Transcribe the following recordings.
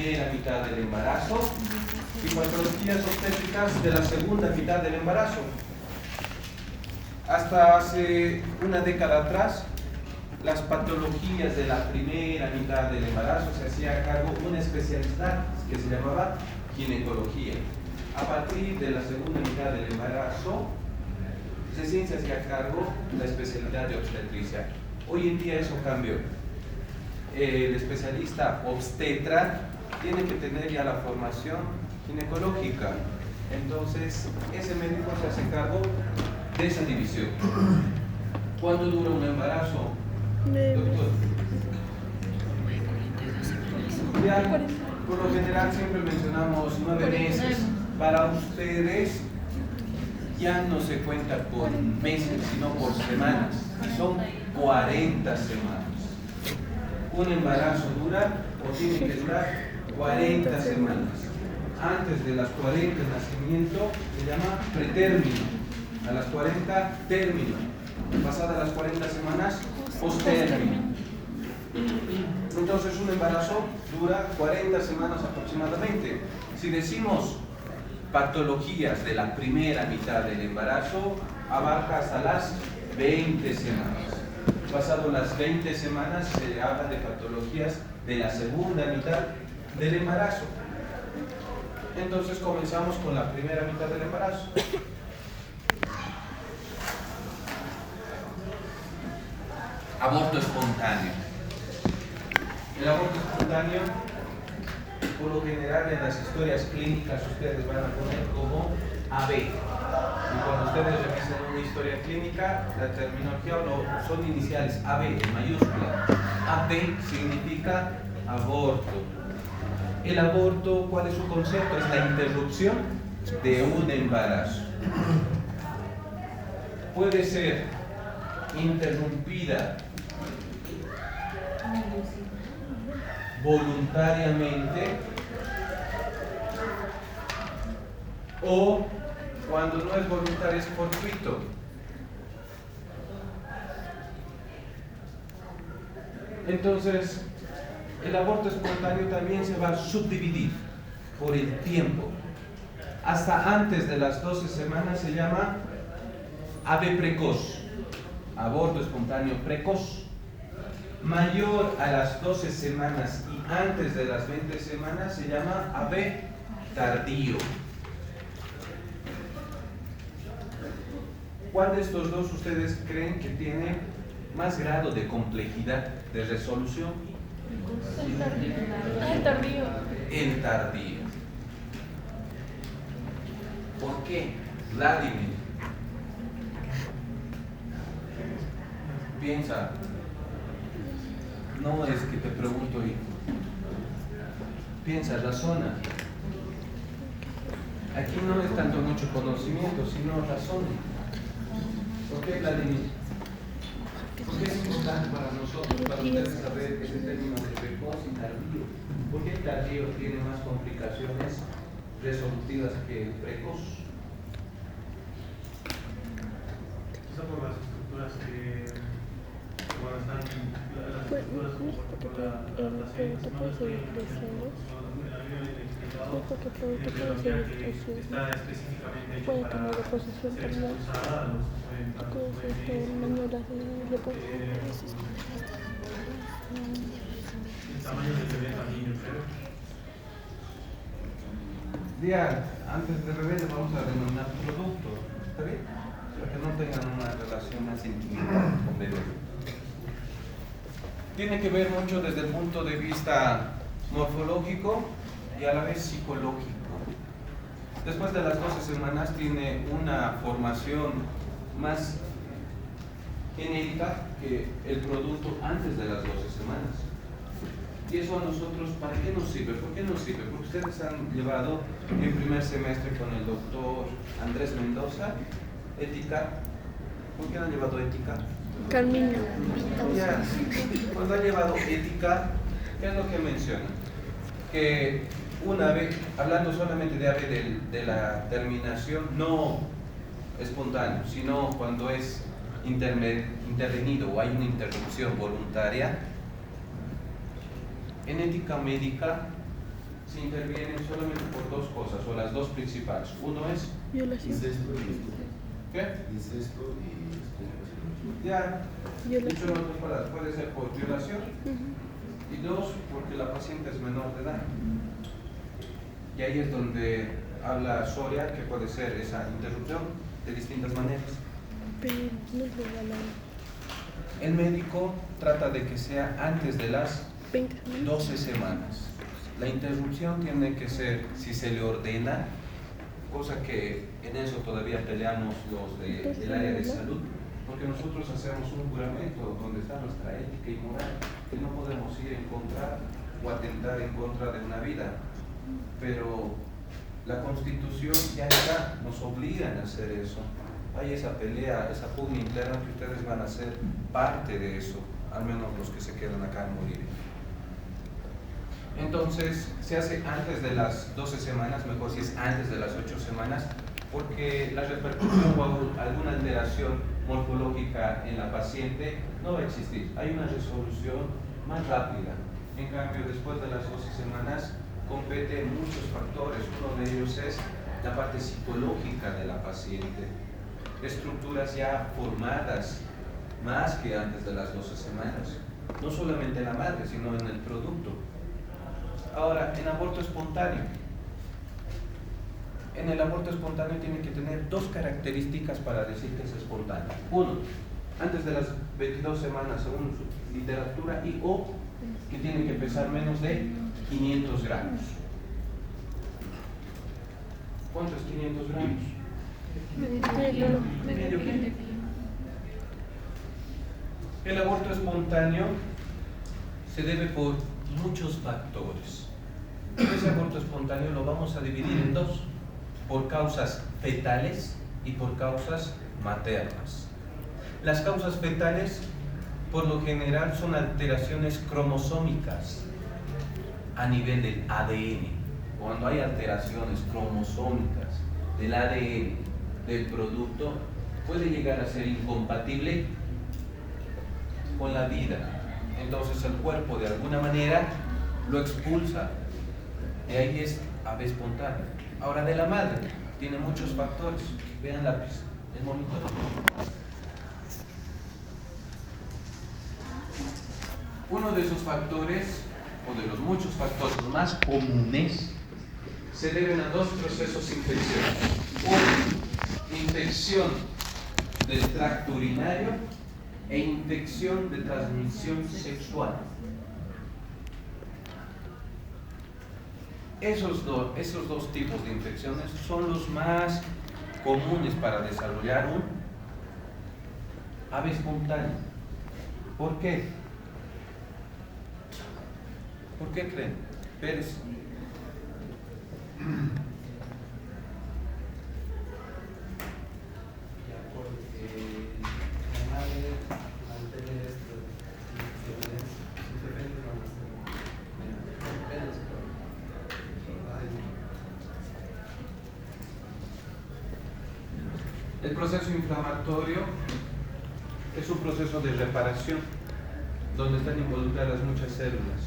primera mitad del embarazo y patologías obstétricas de la segunda mitad del embarazo. Hasta hace una década atrás, las patologías de la primera mitad del embarazo se hacía a cargo de una especialidad que se llamaba ginecología. A partir de la segunda mitad del embarazo, recién se hacía a cargo la especialidad de obstetricia. Hoy en día eso cambió. El especialista obstetra tiene que tener ya la formación ginecológica. Entonces, ese médico se hace cargo de esa división. ¿Cuánto dura un embarazo, doctor? Ya, por lo general siempre mencionamos 9 meses. Para ustedes ya no se cuenta por meses, sino por semanas. Y son 40 semanas. Un embarazo dura o tiene que durar 40 semanas. Antes de las 40 el nacimiento se llama pretérmino. A las 40, término. Pasadas las 40 semanas, postérmino. Entonces un embarazo dura 40 semanas aproximadamente. Si decimos patologías de la primera mitad del embarazo, abarca hasta las 20 semanas. Pasado las 20 semanas se habla de patologías de la segunda mitad del embarazo. Entonces comenzamos con la primera mitad del embarazo. Aborto espontáneo. El aborto espontáneo, por lo general en las historias clínicas ustedes van a poner como AB. Y cuando ustedes revisan una historia clínica, la terminología son iniciales AB en mayúscula. AB significa aborto. El aborto, ¿cuál es su concepto? Es la interrupción de un embarazo. Puede ser interrumpida voluntariamente o cuando no es voluntario es fortuito. Entonces, el aborto espontáneo también se va a subdividir por el tiempo. Hasta antes de las 12 semanas se llama AB precoz, aborto espontáneo precoz. Mayor a las 12 semanas y antes de las 20 semanas se llama AB tardío. ¿Cuál de estos dos ustedes creen que tiene más grado de complejidad de resolución? El tardío. El tardío. ¿Por qué? Vladimir. Piensa. No es que te pregunto y piensa, razona. Aquí no es tanto mucho conocimiento, sino razona. ¿Por qué, Vladimir? ¿Por qué es importante para nosotros, para ustedes saber ese término de precoz y tardío? ¿Por qué el tardío tiene más complicaciones resolutivas que el precoz? Quizá por las estructuras que cuando están las estructuras como por ejemplo las series está específicamente hecho para ser expulsada, pueden el tamaño del bebé también, pero Diana, antes de bebé le vamos a denominar producto, ¿está bien? Para que no tengan una relación más íntima con bebé. Tiene que ver mucho desde el punto de vista morfológico y a la vez psicológico. Después de las 12 semanas tiene una formación más genérica que el producto antes de las 12 semanas. Y eso a nosotros, ¿para qué nos sirve? ¿Por qué nos sirve? Porque ustedes han llevado en primer semestre con el doctor Andrés Mendoza, ética. ¿Por qué han llevado ética? Carmina. Ya, cuando han llevado ética, ¿qué es lo que menciona? Que una vez, hablando solamente de ave de la terminación, no espontáneo, sino cuando es intervenido o hay una interrupción voluntaria, en ética médica se intervienen solamente por dos cosas, o las dos principales. Uno es Incesto ¿qué? y Ya, dicho en otras palabras, puede ser por violación y dos, porque la paciente es menor de edad. Y ahí es donde habla Soria que puede ser esa interrupción de distintas maneras. El médico trata de que sea antes de las 12 semanas. La interrupción tiene que ser, si se le ordena, cosa que en eso todavía peleamos los del área de salud, porque nosotros hacemos un juramento donde está nuestra ética y moral, que no podemos ir en contra o atentar en contra de una vida. Pero la Constitución ya está, nos obligan a hacer eso. Hay esa pelea, esa pugna interna que ustedes van a ser parte de eso, al menos los que se quedan acá en Bolivia. Entonces, se hace antes de las 12 semanas, mejor si es antes de las 8 semanas, porque la repercusión o alguna alteración morfológica en la paciente no va a existir. Hay una resolución más rápida. En cambio, después de las 12 semanas, competen muchos factores. Uno de ellos es la parte psicológica de la paciente. Estructuras ya formadas más que antes de las 12 semanas. No solamente en la madre, sino en el producto. Ahora, en aborto espontáneo. En el aborto espontáneo tiene que tener dos características para decir que es espontáneo. Uno, antes de las 22 semanas según su literatura, y o que tiene que pesar menos de 500 gramos. ¿Cuánto es 500 gramos? Medio kilo. El aborto espontáneo se debe por muchos factores. Ese aborto espontáneo lo vamos a dividir en dos, por causas fetales y por causas maternas. Las causas fetales, por lo general, son alteraciones cromosómicas a nivel del ADN. Cuando hay alteraciones cromosómicas del ADN del producto, puede llegar a ser incompatible con la vida. Entonces el cuerpo de alguna manera lo expulsa. De ahí es ave espontánea. Ahora, de la madre, tiene muchos factores. Vean lápiz, el monitor. Uno de esos factores, o de los muchos factores más comunes, se deben a dos procesos infecciosos. Una, infección del tracto urinario e infección de transmisión sexual. Esos dos tipos de infecciones son los más comunes para desarrollar un ave espontánea. ¿Por qué? ¿Por qué creen? Pérez. El proceso inflamatorio es un proceso de reparación donde están involucradas muchas células.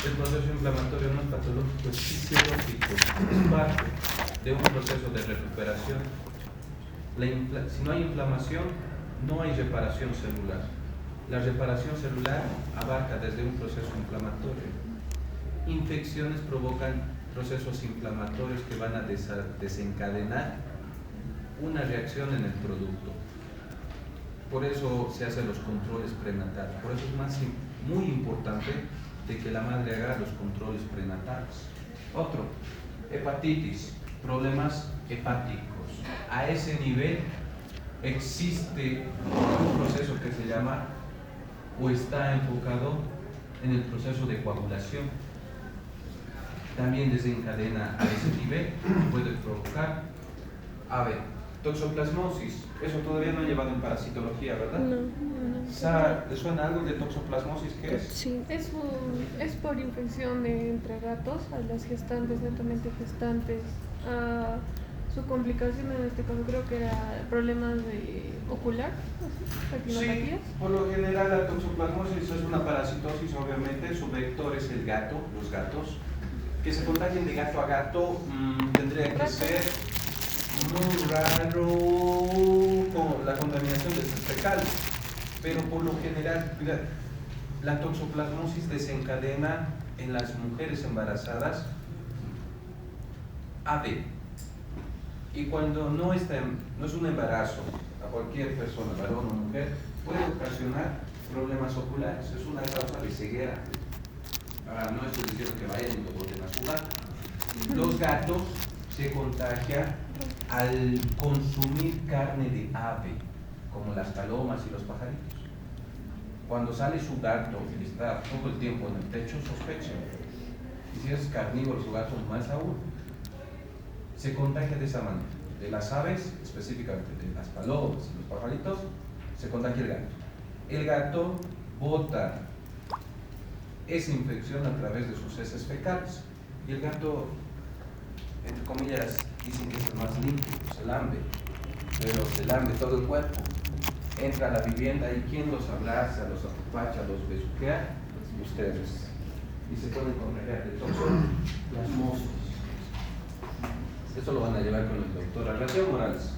El proceso inflamatorio no es patológico, es fisiológico, es parte de un proceso de recuperación. Si no hay inflamación, no hay reparación celular. La reparación celular abarca desde un proceso inflamatorio. Infecciones provocan procesos inflamatorios que van a desencadenar una reacción en el producto. Por eso se hacen los controles prenatales. Por eso es muy importante de que la madre haga los controles prenatales. Otro, hepatitis, problemas hepáticos. A ese nivel existe un proceso que se llama o está enfocado en el proceso de coagulación. También desencadena a ese nivel, puede provocar toxoplasmosis. Eso todavía no ha llevado en parasitología, ¿verdad? No. ¿Le suena algo de toxoplasmosis? ¿Qué es? Sí. Es por infección entre gatos a las gestantes, netamente gestantes. Su complicación en este caso creo que era problemas de ocular, retinopatías. Sí, por lo general la toxoplasmosis es una parasitosis, obviamente, su vector es el gato, los gatos, Que se contagien de gato a gato tendría que ser muy raro con la contaminación de heces fecales. Pero por lo general, mira, la toxoplasmosis desencadena en las mujeres embarazadas AB. Y cuando no es un embarazo a cualquier persona, varón o mujer, puede ocasionar problemas oculares. Es una causa de ceguera. Ahora, no estoy diciendo que vayan y lo boten a su gato. Los gatos se contagian al consumir carne de ave, como las palomas y los pajaritos. Cuando sale su gato y está todo el tiempo en el techo, sospechen. Y si es carnívoro su gato, más aún. Se contagia de esa manera. De las aves, específicamente de las palomas y los pajaritos, se contagia el gato. El gato bota esa infección a través de sus heces fecales. Y el gato, entre comillas, dicen que es el más limpio, se lambe, pero se lambe todo el cuerpo. Entra a la vivienda y ¿quién los abraza, los apapacha, los besuquea? Ustedes. Y se pueden contagiar de toxoplasmosis. Esto lo van a llevar con el doctor Arracio Morales.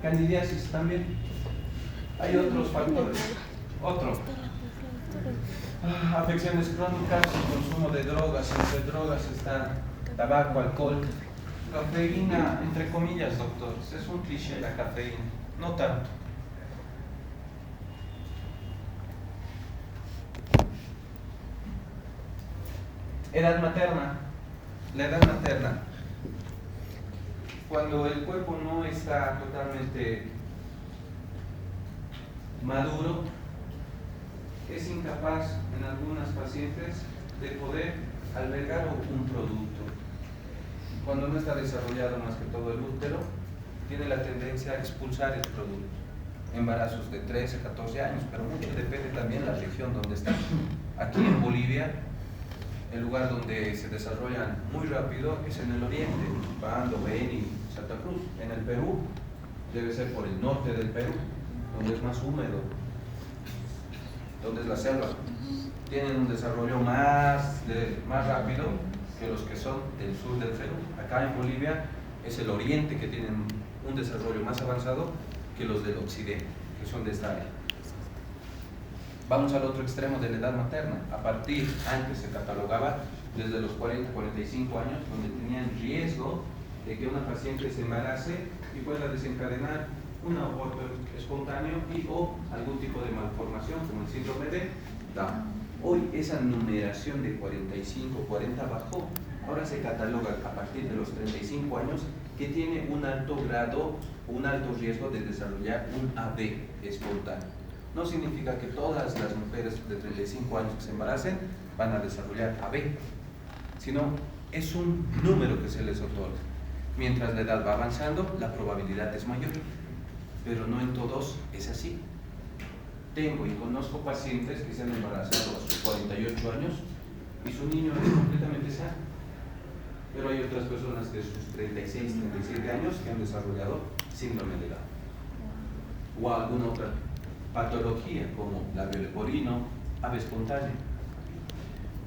Candidiasis también. Hay otros factores. Afecciones crónicas, consumo de drogas. Entre drogas está tabaco, alcohol. Cafeína, entre comillas, doctores. Es un cliché la cafeína. No tanto. Edad materna. La edad materna, cuando el cuerpo no está totalmente maduro, es incapaz en algunas pacientes de poder albergar un producto. Cuando no está desarrollado más que todo el útero, tiene la tendencia a expulsar el producto. Embarazos de 13, 14 años, pero mucho depende también de la región donde está. Aquí en Bolivia, el lugar donde se desarrollan muy rápido es en el oriente, Pando, Beni, Santa Cruz. En el Perú, debe ser por el norte del Perú, donde es más húmedo, donde es la selva. Tienen un desarrollo más rápido que los que son del sur del Perú. Acá en Bolivia es el oriente que tienen un desarrollo más avanzado que los del occidente, que son de esta área. Vamos al otro extremo de la edad materna. A partir, antes se catalogaba desde los 40, 45 años, donde tenían riesgo de que una paciente se embarace y pueda desencadenar un aborto espontáneo y o algún tipo de malformación, como el síndrome de Down. Hoy esa numeración de 45, 40 bajó. Ahora se cataloga a partir de los 35 años que tiene un alto grado, un alto riesgo de desarrollar un AB espontáneo. No significa que todas las mujeres de 35 años que se embaracen van a desarrollar AB, sino es un número que se les otorga. Mientras la edad va avanzando, la probabilidad es mayor, pero no en todos es así. Tengo y conozco pacientes que se han embarazado a sus 48 años y su niño es completamente sano, pero hay otras personas de sus 36, 37 años que han desarrollado síndrome de Down o alguna otra patología como labio leporino, AB espontánea.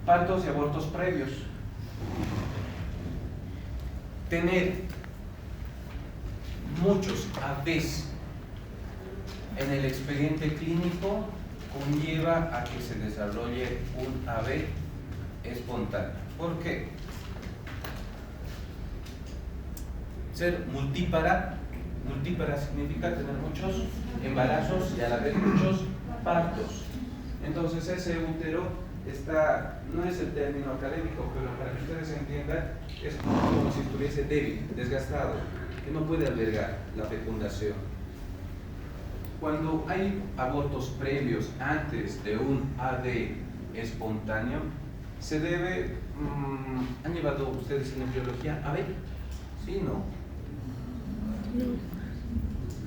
Partos y abortos previos. Tener muchos ABs en el expediente clínico conlleva a que se desarrolle un AB espontáneo. ¿Por qué? Ser multípara significa tener muchos embarazos y a la vez muchos partos. Entonces ese útero está, no es el término académico, pero para que ustedes entiendan, es como si estuviese débil, desgastado, que no puede albergar la fecundación. Cuando hay abortos previos antes de un AD espontáneo, se debe, ¿han llevado ustedes en embriología AB? ¿Sí? ¿No?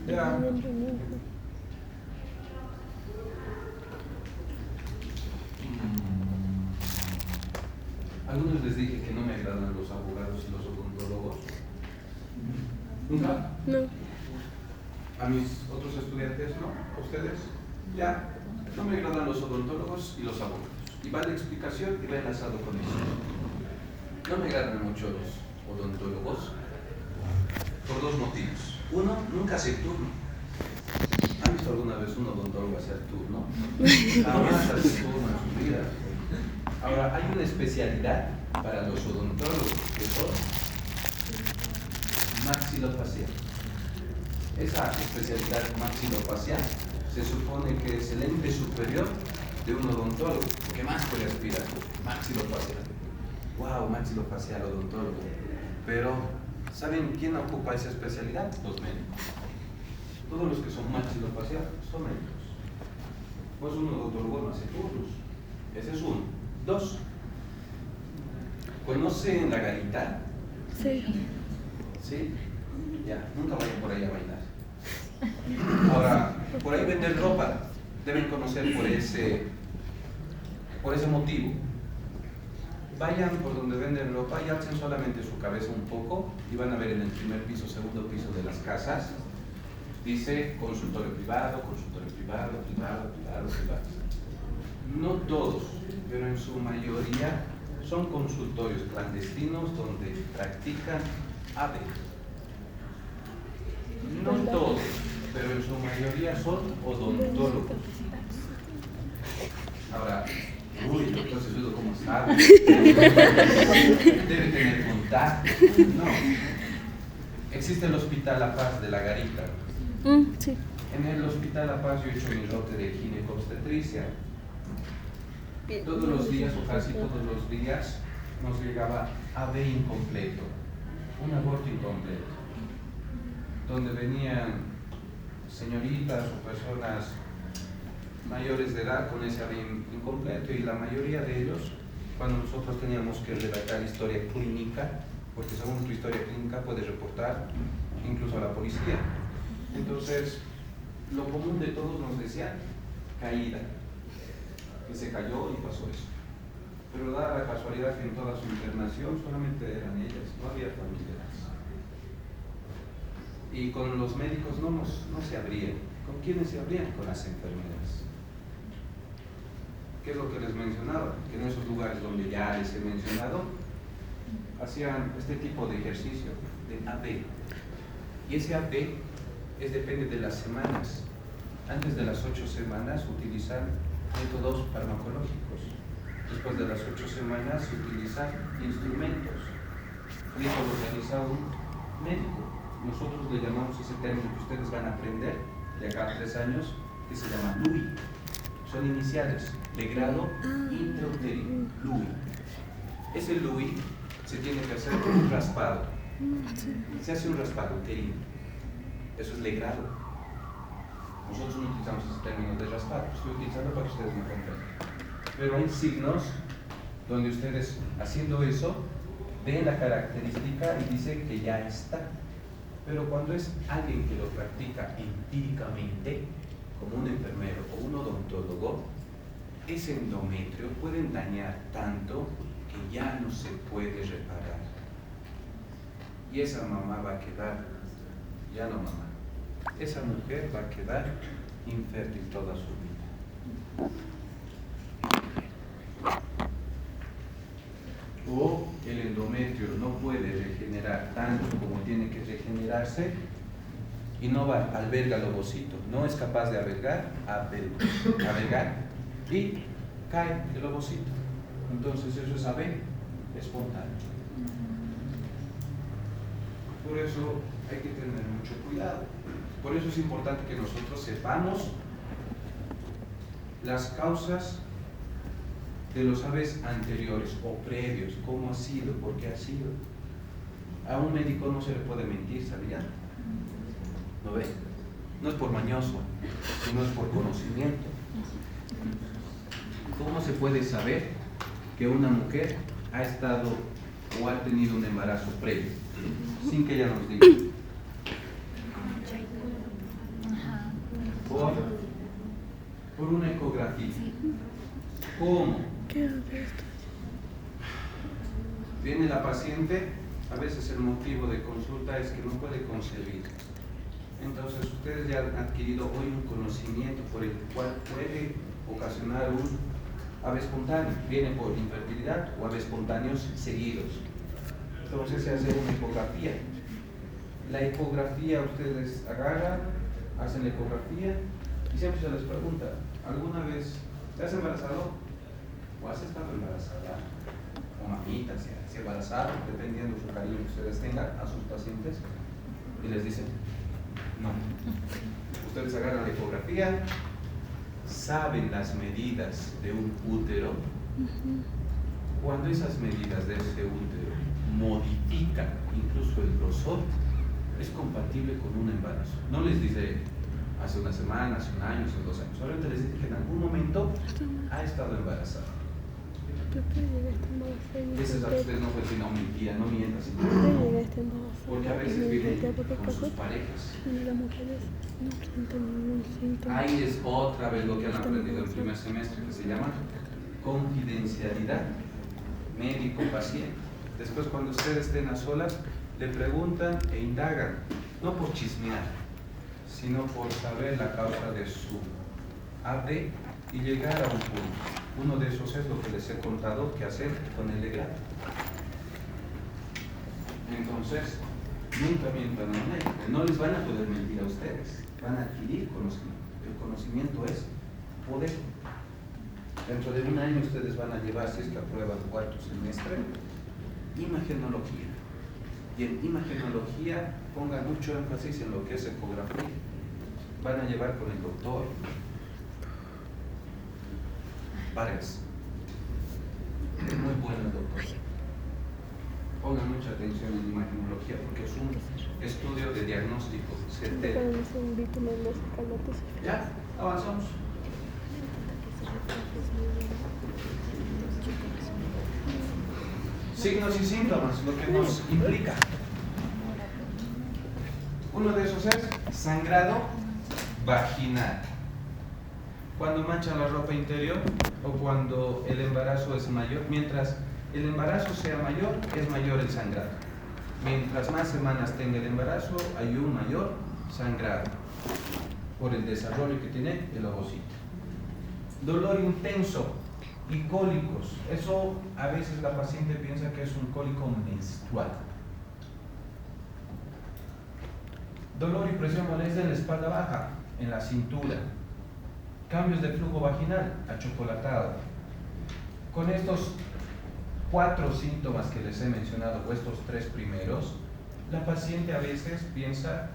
Ya. Algunos les dije que no me agradan los abogados y los odontólogos. ¿Nunca? No. A mis otros estudiantes, ¿no? ¿A ustedes? Ya. No me agradan los odontólogos y los abogados. Y va la explicación y va enlazado con eso. No me agradan mucho los odontólogos por dos motivos. Uno, nunca hace turno. ¿Han visto alguna vez un odontólogo hacer turno? Jamás hace turno en su vida. Ahora, hay una especialidad para los odontólogos que son maxilofacial. Esa especialidad maxilofacial se supone que es el ente superior de un odontólogo. ¿Qué más puede aspirar? Maxilofacial. ¡Wow! Maxilofacial, odontólogo. Pero, ¿saben quién ocupa esa especialidad? Los médicos. Todos los que son maxilofacial son médicos. Pues un odontólogo no hace turnos. Ese es uno. Dos. ¿Conocen la garita? Sí. ¿Sí? Ya, nunca vayan por ahí a bailar. Ahora, por ahí venden ropa. Deben conocer por ese motivo. Vayan por donde venden ropa y alcen solamente su cabeza un poco y van a ver en el primer piso, segundo piso de las casas, dice consultorio privado, privado. No todos, pero en su mayoría son consultorios clandestinos donde practican AB. No todos, pero en su mayoría son odontólogos. Ahora, entonces dudo cómo sabe. Debe tener contacto. No. Existe el Hospital La Paz de la Garita. Sí. En el Hospital La Paz yo he hecho mi lote de ginecobstetricia. Todos los días, o casi todos los días, nos llegaba AB incompleto, un aborto incompleto, donde venían señoritas o personas mayores de edad con ese AB incompleto, y la mayoría de ellos, cuando nosotros teníamos que redactar historia clínica, porque según tu historia clínica puedes reportar incluso a la policía. Entonces, lo común de todos nos decían caída, que se cayó y pasó eso. Pero dada la casualidad que en toda su internación solamente eran ellas, no había familiares. Y con los médicos no se abrían. ¿Con quiénes se abrían? Con las enfermeras. ¿Qué es lo que les mencionaba? Que en esos lugares donde ya les he mencionado, hacían este tipo de ejercicio, de AB. Y ese AB depende de las semanas. Antes de las 8 semanas utilizan métodos farmacológicos. Después de las 8 semanas se utilizan instrumentos. Y eso lo realiza un médico. Nosotros le llamamos ese término que ustedes van a aprender de acá a 3 años, que se llama LUI. Son iniciales de grado intrauterino, LUI. Ese LUI se tiene que hacer con un raspado. Se hace un raspado uterino. Eso es legrado. Nosotros no utilizamos ese término de raspado, estoy utilizando para que ustedes me comprendan. Pero hay signos donde ustedes, haciendo eso, ven la característica y dicen que ya está. Pero cuando es alguien que lo practica empíricamente, como un enfermero o un odontólogo, ese endometrio puede dañar tanto que ya no se puede reparar. Y esa mamá va a quedar, ya no mamá, esa mujer va a quedar infértil toda su vida. O el endometrio no puede regenerar tanto como tiene que regenerarse y no alberga el ovocito, no es capaz de albergar y cae el ovocito. Entonces eso es AB espontáneo. Por eso hay que tener mucho cuidado. Por eso es importante que nosotros sepamos las causas de los ABs anteriores o previos, cómo ha sido, por qué ha sido. A un médico no se le puede mentir, ¿sabían? ¿No ven? No es por mañoso, sino es por conocimiento. ¿Cómo se puede saber que una mujer ha estado o ha tenido un embarazo previo? Sin que ella nos diga. Por una ecografía. ¿Cómo? Viene la paciente, a veces el motivo de consulta es que no puede concebir. Entonces ustedes ya han adquirido hoy un conocimiento por el cual puede ocasionar un AB espontáneo, viene por infertilidad o AB espontáneos seguidos. Entonces se hace una ecografía. La ecografía ustedes agarran, hacen la ecografía y siempre se les pregunta, ¿alguna vez te has embarazado? ¿O has estado embarazada? O mamita, si embarazada, dependiendo de su cariño que ustedes tengan a sus pacientes, y les dicen, no. Ustedes agarran la ecografía, saben las medidas de un útero. Cuando esas medidas de ese útero modifican incluso el grosor, es compatible con un embarazo. No les dice hace una semana, hace un año, hace 2 años. Solamente les dice que en algún momento ha estado embarazada. Esa es la que ustedes no pueden decir, no mentira, no mientas. Porque a veces vienen con sus parejas. Ahí es otra vez lo que han aprendido el primer semestre, que se llama confidencialidad médico-paciente. Después, cuando ustedes estén a solas, le preguntan e indagan, no por chismear, sino por saber la causa de su AB y llegar a un punto. Uno de esos es lo que les he contado que hacer con el legrado. Entonces, nunca mientan a un médico, no les van a poder mentir a ustedes, van a adquirir conocimiento. El conocimiento es poder. Dentro de un año ustedes van a llevar, si es que aprueban 4º semestre, imagenología. Y en imagenología pongan mucho énfasis en lo que es ecografía. Van a llevar con el doctor Vargas. Es muy bueno el doctor. Pongan mucha atención en imagenología porque es un estudio de diagnóstico certero. ¿Ya? Avanzamos. Signos y síntomas, lo que nos implica. Uno de esos es sangrado vaginal. Cuando manchan la ropa interior o cuando el embarazo es mayor. Mientras el embarazo sea mayor, es mayor el sangrado. Mientras más semanas tenga el embarazo, hay un mayor sangrado por el desarrollo que tiene el ovocito. Dolor intenso y cólicos. Eso a veces la paciente piensa que es un cólico menstrual. Dolor y presión molesta en la espalda baja, en la cintura. Cambios de flujo vaginal, achocolatado. Con estos 4 síntomas que les he mencionado, o estos 3 primeros, la paciente a veces piensa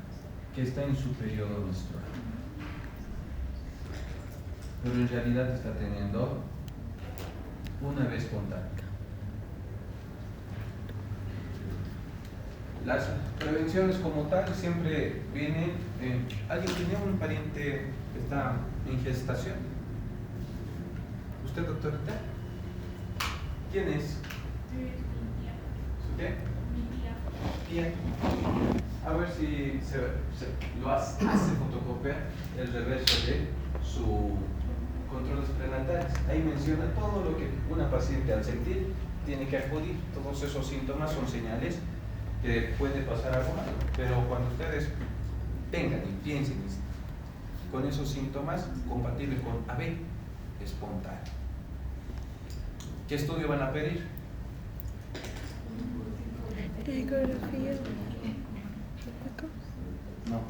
que está en su periodo menstrual. Pero en realidad está teniendo una vez espontánea. Las prevenciones como tal siempre vienen. ¿Alguien tiene un pariente que está en gestación? ¿Usted, doctorita? ¿Quién es? ¿Su qué? Tía. A ver si lo hace fotocopia el reverso de su controles prenatales. Ahí menciona todo lo que una paciente al sentir tiene que acudir. Todos esos síntomas son señales que puede pasar algo malo. Pero cuando ustedes tengan y piensen con esos síntomas, compatible con AB espontáneo. ¿Qué estudio van a pedir? Ecografía. No.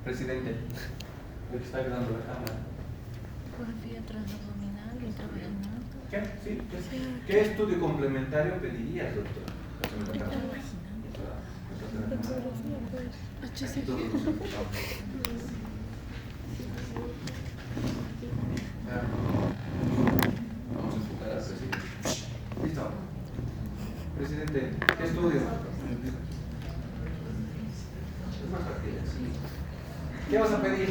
Presidente, el que está grabando la cámara. Ecografía transabdominal, intravaginal. ¿Qué? Sí. ¿Qué estudio complementario pedirías, doctor? Vamos a enfocar al presidente. Listo. Presidente, ¿qué estudio? Es más fácil. ¿Qué vas a pedir?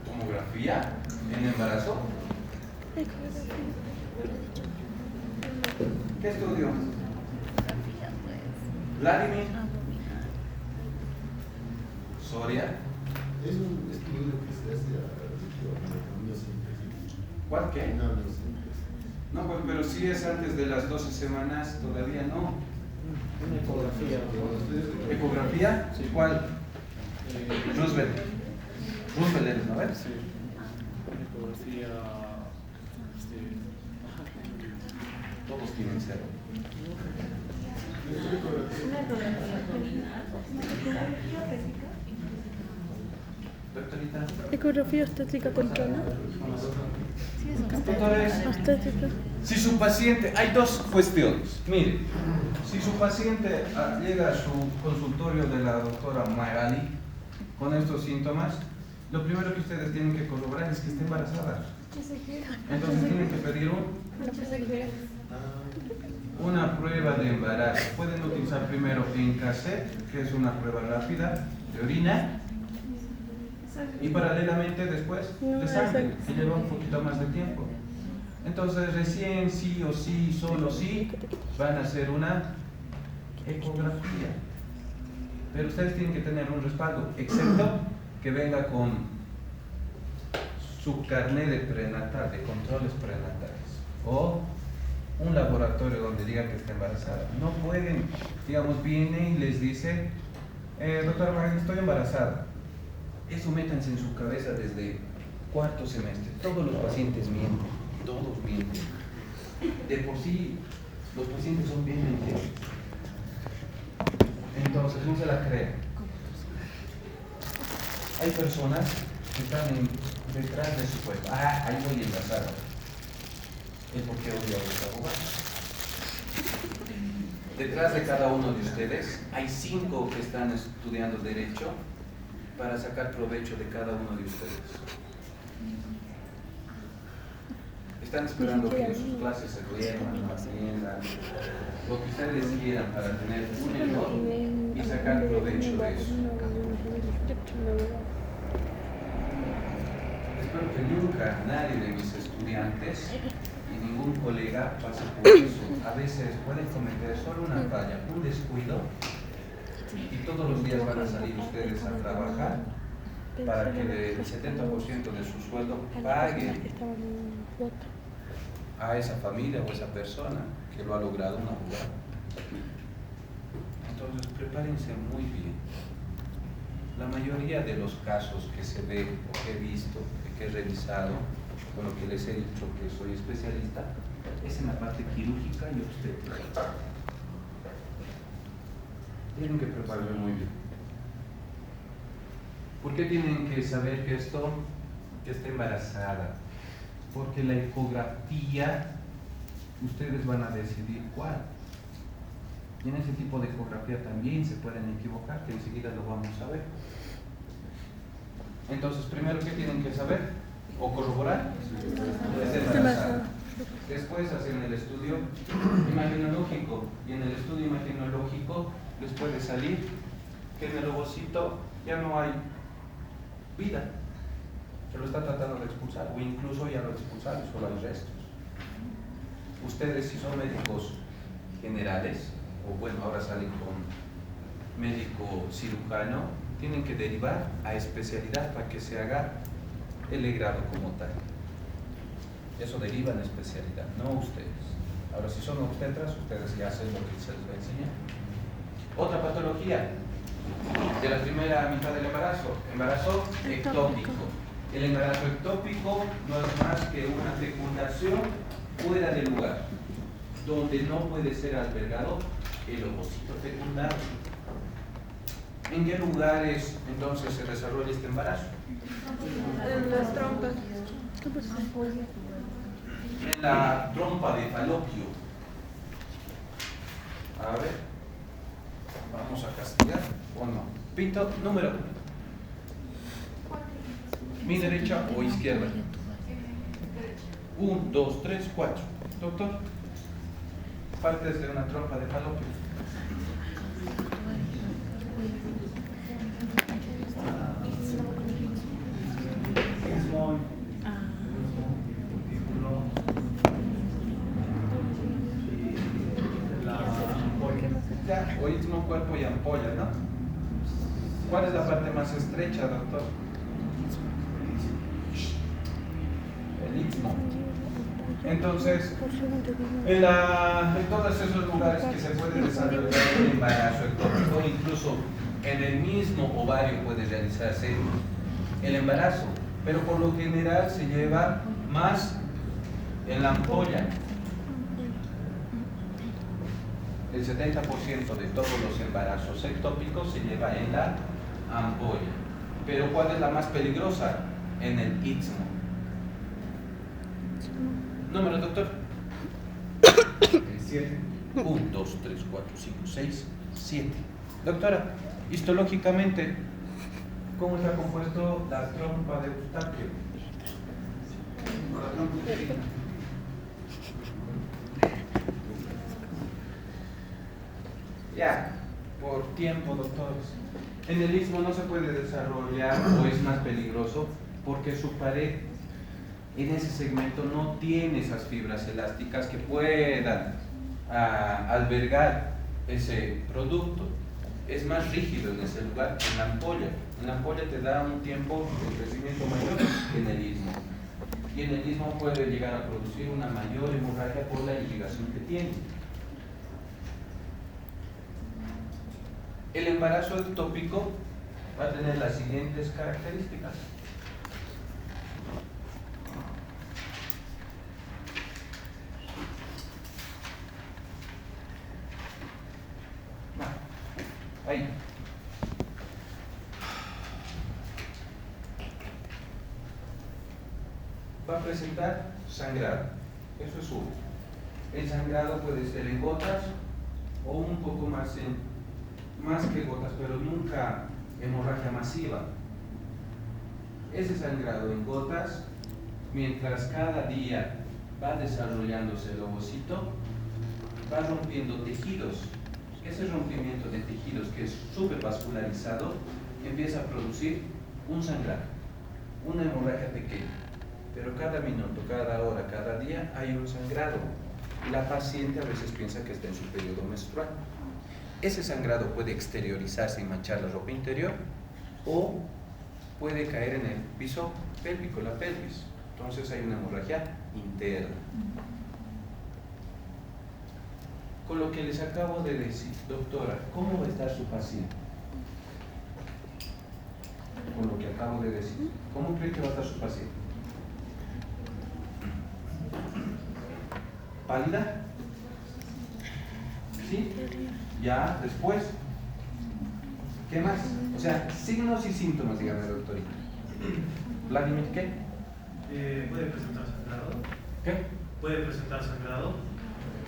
¿Tomografía en embarazo? ¿Qué estudio? Vladimir. Soria. Es un estudio que se hace a niños simples. ¿Cuál qué? No, no simples. No, pues, pero si es antes de las 12 semanas, todavía no. Una ecografía. ¿Ecografía? ¿Cuál? Roosevelt. Roosevelt, ¿no ves? Sí. ecografía, Todos tienen cero. Doctorita. Ecografía obstétrica temprana. Doctores, Obstétrica. si su paciente, hay dos cuestiones. Mire, si su paciente llega a su consultorio de la doctora Magali con estos síntomas, lo primero que ustedes tienen que corroborar es que esté embarazada. Entonces tienen que pedir una prueba de embarazo. Pueden utilizar primero en cassette, que es una prueba rápida de orina, y paralelamente después de sangre, que lleva un poquito más de tiempo. Entonces recién sí o sí, solo sí, van a hacer una ecografía. Pero ustedes tienen que tener un respaldo, excepto que venga con su carnet de prenatal, de controles prenatales, o un laboratorio donde diga que está embarazada. No pueden, digamos, viene y les dice, doctora Magali, estoy embarazada. Eso métanse en su cabeza desde cuarto semestre. Todos los pacientes mienten, todos mienten. De por sí, los pacientes son bien mentirosos. Entonces, no se la crean. Hay personas que están detrás de su cuerpo. Ahí voy embarazada. Es porque odio a los abogados. Detrás de cada uno de ustedes hay 5 que están estudiando Derecho para sacar provecho de cada uno de ustedes. Están esperando que en sus clases se duerman, atiendan, lo que ustedes quieran para tener un mejor y sacar provecho de eso. Espero que nunca nadie de mis estudiantes y ningún colega pase por eso. A veces pueden cometer solo una falla, un descuido, y todos los días van a salir ustedes a trabajar para que el 70% de su sueldo paguen a esa familia o esa persona que lo ha logrado un abogado. Entonces prepárense muy bien. La mayoría de los casos que se ve o que he visto, que he revisado, con lo que les he dicho que soy especialista, es en la parte quirúrgica y obstétrica. Tienen que prepararse muy bien. ¿Por qué tienen que saber que está embarazada? Porque la ecografía, ustedes van a decidir cuál. Y en ese tipo de ecografía también se pueden equivocar, que enseguida lo vamos a ver. Entonces, primero, ¿qué tienen que saber? ¿O corroborar? Es embarazada. Después hacen el estudio imaginológico, y en el estudio imaginológico les puede salir que en el ovocito ya no hay vida, se lo está tratando de expulsar, o incluso ya lo expulsaron, solo hay restos. Ustedes, si son médicos generales, o bueno, ahora salen con médico cirujano, tienen que derivar a especialidad para que se haga el grado como tal. Eso deriva en especialidad, no ustedes. Ahora, si son obstetras, ustedes ya hacen lo que se les va a enseñar. Otra patología de la primera mitad del embarazo ectópico. El embarazo ectópico no es más que una fecundación fuera de lugar, donde no puede ser albergado el ovocito fecundado. ¿En qué lugares entonces se desarrolla este embarazo? En las trompas. En la trompa de falopio. A ver, vamos a castigar o no. Pito número 1. ¿Mi derecha o izquierda? 1, 2, 3, 4. Doctor, partes de una trompa de falopio. Ya, o istmo, cuerpo y ampolla, ¿no? ¿Cuál es la parte más estrecha, doctor? El istmo. Entonces, en todos esos lugares que se puede desarrollar el embarazo ectópico, incluso en el mismo ovario puede realizarse el embarazo. pero por lo general se lleva más en la ampolla. El 70% de todos los embarazos ectópicos se lleva en la ampolla. Pero ¿cuál es la más peligrosa? En el istmo. Número, doctor. 7. 1, 2, 3, 4, 5, 6, 7. Doctora, histológicamente, ¿cómo está compuesto la trompa de Eustaquio? Ya, por tiempo, doctores. En el istmo no se puede desarrollar o es más peligroso porque su pared en ese segmento no tiene esas fibras elásticas que puedan albergar ese producto. Es más rígido en ese lugar que en la ampolla. En la ampolla te da un tiempo de crecimiento mayor que en el istmo. Y en el istmo puede llegar a producir una mayor hemorragia por la irrigación que tiene. El embarazo ectópico va a tener las siguientes características. Ahí. Va a presentar sangrado. Eso es uno. El sangrado puede ser en gotas o un poco más que gotas, pero nunca hemorragia masiva. Ese sangrado en gotas, mientras cada día va desarrollándose el ovocito, va rompiendo tejidos. Ese rompimiento de tejidos, que es súper vascularizado, empieza a producir un sangrado, una hemorragia pequeña. Pero cada minuto, cada hora, cada día hay un sangrado. Y la paciente a veces piensa que está en su periodo menstrual. Ese sangrado puede exteriorizarse y manchar la ropa interior o puede caer en el piso pélvico, la pelvis. Entonces hay una hemorragia interna. Con lo que les acabo de decir, doctora, ¿cómo va a estar su paciente? Con lo que acabo de decir, ¿cómo cree que va a estar su paciente? ¿Pálida? ¿Sí? Ya, después. ¿Qué más? O sea, signos y síntomas, dígame, doctorita. ¿Vladimir qué? ¿Puede presentar sangrado? ¿Qué? ¿Puede presentar sangrado?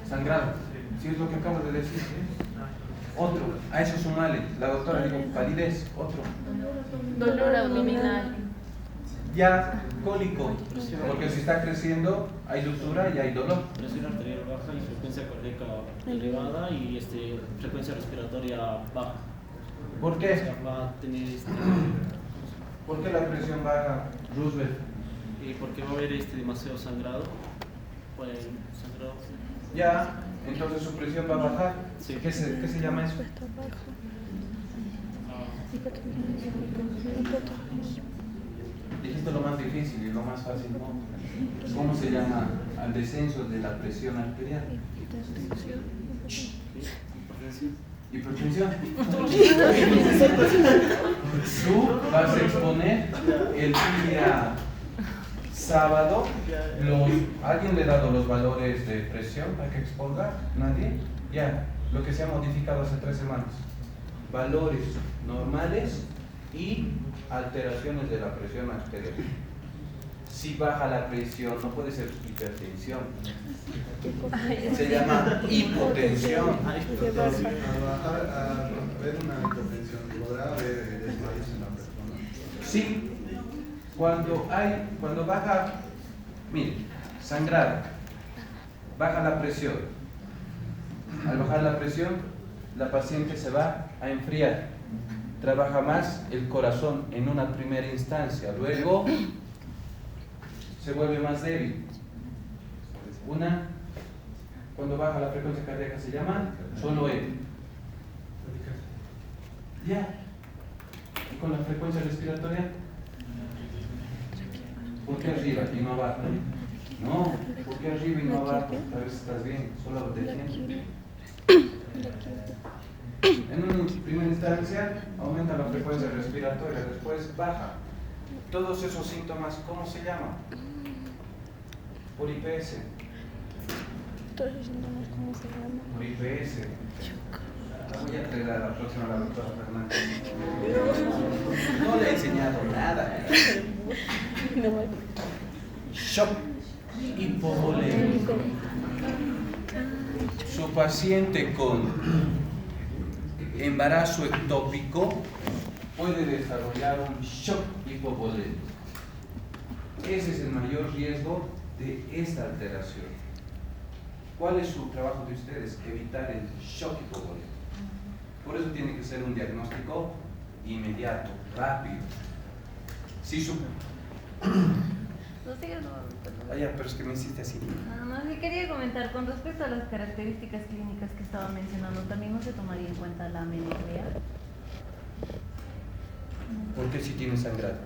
Sangrado. Sí. Sí, es lo que acabo de decir. Ah, Otro, a eso sumale. La doctora dijo palidez. Otro. Dolor abdominal. Ya, cólico. Porque si está creciendo, hay ruptura y hay dolor. Presión arterial baja y frecuencia cardíaca elevada y frecuencia respiratoria baja. ¿Por O qué? sea, va a tener ¿Por qué la presión baja, Roosevelt? porque va a haber demasiado sangrado. Pues, sangrado. Ya, entonces su presión va a bajar. Sí. ¿Qué se llama eso? Dijiste lo más difícil y lo más fácil, ¿no? ¿Cómo se llama al descenso de la presión arterial? Hipertensión. Tú vas a exponer el día sábado. ¿Alguien le ha dado los valores de presión para que exponga? ¿Nadie? Ya, lo que se ha modificado hace 3 semanas. Valores normales y alteraciones de la presión arterial. Si baja la presión, no puede ser hipertensión. Se llama hipotensión. Doctor, al ver una hipotensión, ¿podrá haber desmayos en la persona? Sí, cuando baja, mire, sangrado, baja la presión. Al bajar la presión, la paciente se va a enfriar. Trabaja más el corazón en una primera instancia, luego se vuelve más débil. Cuando baja la frecuencia cardíaca se llama solo E. Ya. Y con la frecuencia respiratoria, ¿por qué arriba y no abajo? No, ¿por qué arriba y no abajo? A ver si estás bien, solo defiende. En una primera instancia aumenta la frecuencia respiratoria, después baja. Todos esos síntomas, ¿cómo se llaman? Por IPS. Todos esos síntomas, ¿cómo se llaman? Por IPS. La voy a traer a la próxima, la doctora Fernández. No le he enseñado nada. Shock hipovolémico. Su paciente con embarazo ectópico puede desarrollar un shock hipovolémico. Ese es el mayor riesgo de esta alteración. ¿Cuál es su trabajo de ustedes? Evitar el shock hipovolémico. Por eso tiene que ser un diagnóstico inmediato, rápido. Si su... No sigas, no, perdón. Ya, pero es que me hiciste así. No, sí quería comentar con respecto a las características clínicas que estaba mencionando, también no se tomaría en cuenta la amenorrea. Porque si tiene sangrado.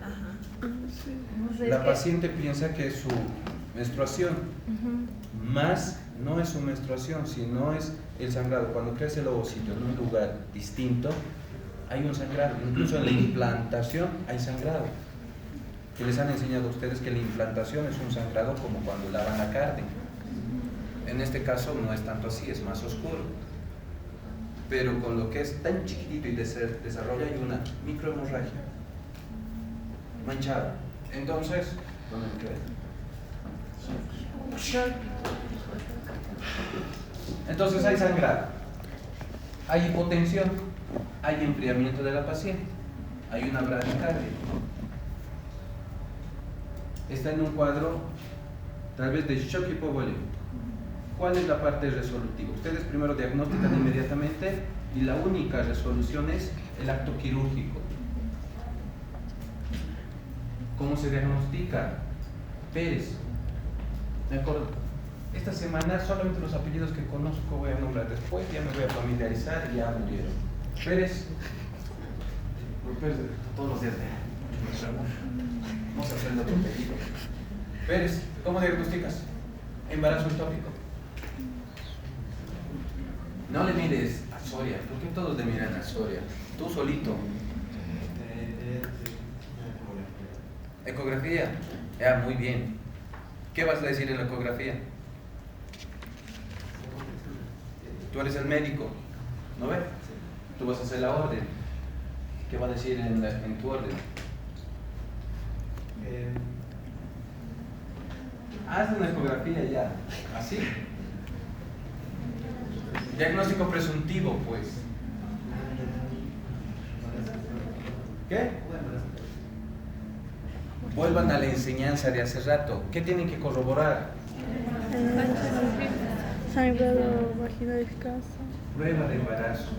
No sé, La paciente piensa que es su menstruación, más no es su menstruación, sino es el sangrado. Cuando crece el ovocito en un lugar distinto, hay un sangrado. Incluso en la implantación hay sangrado. Que les han enseñado a ustedes que la implantación es un sangrado como cuando lavan la carne. En este caso no es tanto así, es más oscuro. Pero con lo que es tan chiquitito y desarrolla hay una microhemorragia manchada. Entonces, ¿dónde me quedé? Entonces hay sangrado, hay hipotensión, hay enfriamiento de la paciente, hay una bradicardia. Está en un cuadro tal vez de shock hipovolémico. ¿Cuál es la parte resolutiva? Ustedes primero diagnostican inmediatamente y la única resolución es el acto quirúrgico. ¿Cómo se diagnostica? Pérez. Me acuerdo. Esta semana solamente los apellidos que conozco voy a nombrar, después ya me voy a familiarizar y ya murieron. Pérez. Pérez todos los días no se aprende otro apellido. Pérez, ¿cómo diagnosticas? Embarazo ectópico. No le mires a Soria, ¿por qué todos le miran a Soria? Tú solito. Ecografía. Ya, muy bien. ¿Qué vas a decir en la ecografía? Tú eres el médico, ¿no ves? Tú vas a hacer la orden. ¿Qué va a decir en tu orden? Haz una ecografía ya, así. Diagnóstico presuntivo, pues. ¿Qué? Vuelvan a la enseñanza de hace rato. ¿Qué tienen que corroborar? Sangrado vaginal escaso. Prueba de embarazo.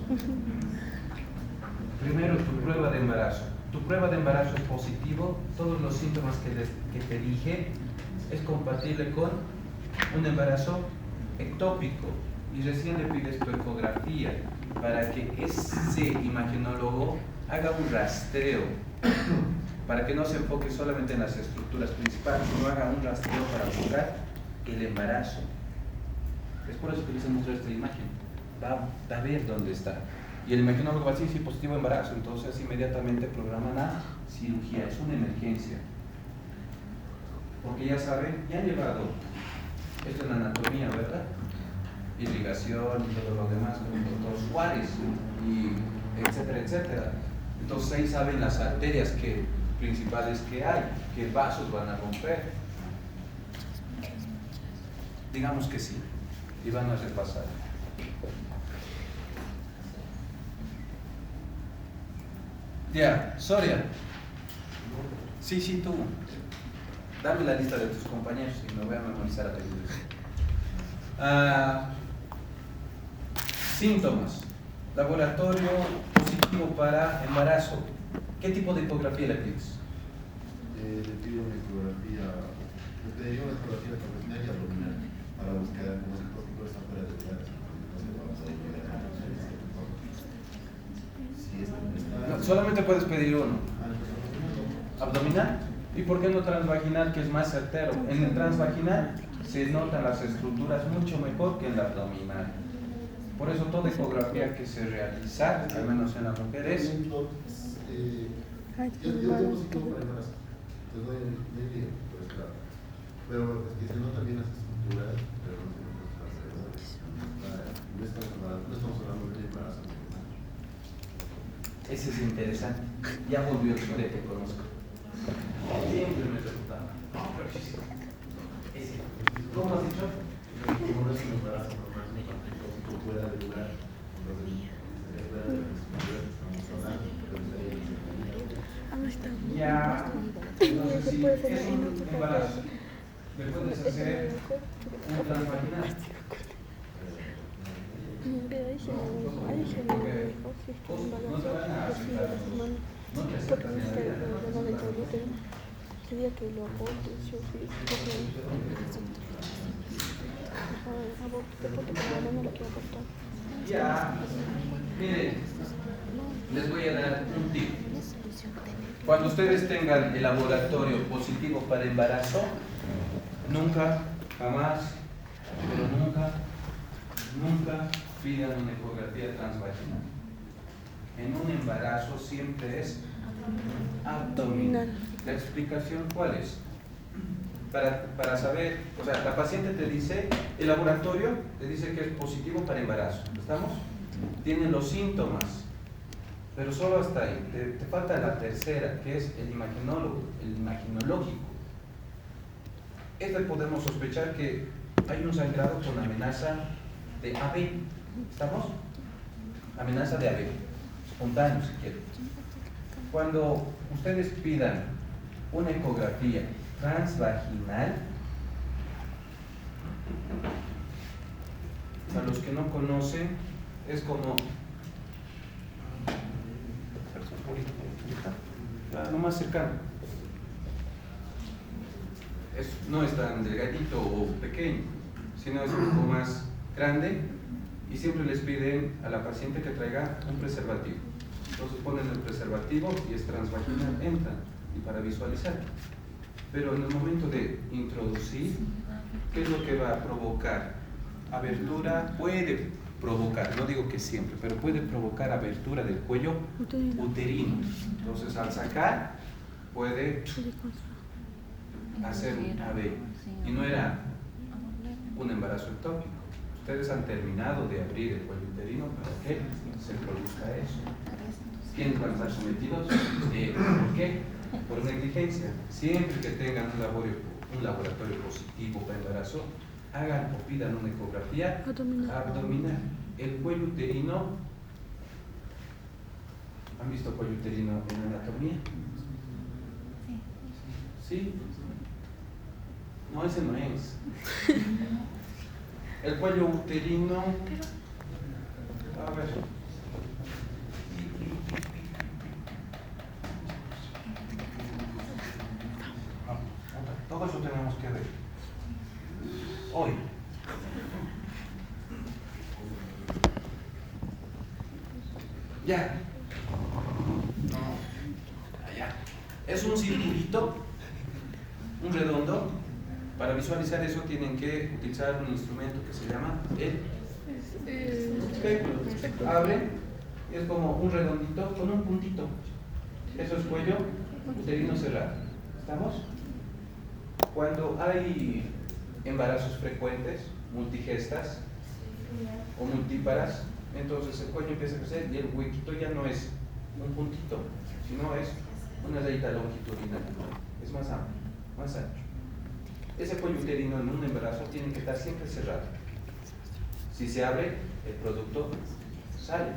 Primero tu prueba de embarazo. Tu prueba de embarazo es positivo. Todos los síntomas que te dije es compatible con un embarazo ectópico. Y recién le pides tu ecografía para que ese imagenólogo haga un rastreo, para que no se enfoque solamente en las estructuras principales, sino haga un rastreo para buscar el embarazo. Es por eso que les muestra esta imagen. Va a ver dónde está. Y el imagenólogo va a decir, sí, positivo embarazo. Entonces inmediatamente programan la cirugía. Es una emergencia. Porque ya saben, ya han llevado esto en anatomía, ¿verdad? Irrigación y todo lo demás con el doctor Suárez, y etcétera, etcétera. Entonces ahí saben las arterias principales que hay, qué vasos van a romper. Digamos que sí, y van a repasar. Ya, Soria. Sí, tú. Dame la lista de tus compañeros y me voy a memorizar apellidos. Síntomas. Laboratorio positivo para embarazo. ¿Qué tipo de ecografía le pides? Le pido una ecografía, le pediría una ecografía abdominal y abdominal para buscar cómo el ectópico está fuera de lugar. No, solamente puedes pedir uno. ¿Abdominal? ¿Y por qué no transvaginal, que es más certero? En el transvaginal se notan las estructuras mucho mejor que en la abdominal. Por eso toda ecografía que se realiza, al menos en las mujeres, Yo tengo positivo para embarazo. Entonces no hay lío, pues claro. Pero es que si no también las estructuras, pero no tienen que estar alrededor. No estamos hablando de embarazo. Ese es interesante. Ya volvió el que te conozco. Siempre me preguntaba. Ese. ¿Cómo has dicho? Como no es un embarazo normal, no pueda durar. Ya, entonces si es un embarazo, le puedes hacer un transvaginal. No te van a aceptar, no te aceptan en la vida. Quería que lo abortes, yo sí, porque no lo quiero abortar. Ya, miren, les voy a dar un tip. Cuando ustedes tengan el laboratorio positivo para embarazo, nunca, jamás, pero nunca pidan una ecografía transvaginal. En un embarazo siempre es abdominal. ¿La explicación cuál es? Para saber, o sea, la paciente te dice, el laboratorio te dice que es positivo para embarazo. ¿Estamos? Tienen los síntomas, pero solo hasta ahí. Te falta la tercera, que es el imaginológico. Este podemos sospechar que hay un sangrado con amenaza de AB. ¿Estamos? Amenaza de AB. Espontáneo, si quieren. Cuando ustedes pidan una ecografía transvaginal, para los que no conocen, es como lo más cercano. No es tan delgadito o pequeño, sino es un poco más grande, y siempre les piden a la paciente que traiga un preservativo. Entonces ponen el preservativo y es transvaginal, entran, y para visualizar. Pero en el momento de introducir, ¿qué es lo que va a provocar? Abertura, puede provocar, no digo que siempre, pero puede provocar abertura del cuello uterino. Entonces al sacar, puede hacer un AB. Y no era un embarazo ectópico. Ustedes han terminado de abrir el cuello uterino para que se produzca eso. ¿Quiénes van a estar sometidos? ¿Por qué? Por negligencia. Siempre que tengan un laboratorio positivo para embarazo, hagan o pidan una ecografía abdominal. El cuello uterino, ¿han visto cuello uterino en anatomía? ¿Sí? No, ese no es. El cuello uterino, a ver. Todo eso tenemos que ver hoy. Ya. Allá. Es un circulito, un redondo. Para visualizar eso tienen que utilizar un instrumento que se llama el espectro. Abre y es como un redondito con un puntito. Eso es cuello uterino cerrado. ¿Estamos? Cuando hay embarazos frecuentes, multigestas o multíparas, entonces el cuello empieza a crecer y el huequito ya no es un puntito, sino es una rayita longitudinal. Es más amplio, más ancho. Ese cuello uterino en un embarazo tiene que estar siempre cerrado. Si se abre, el producto sale.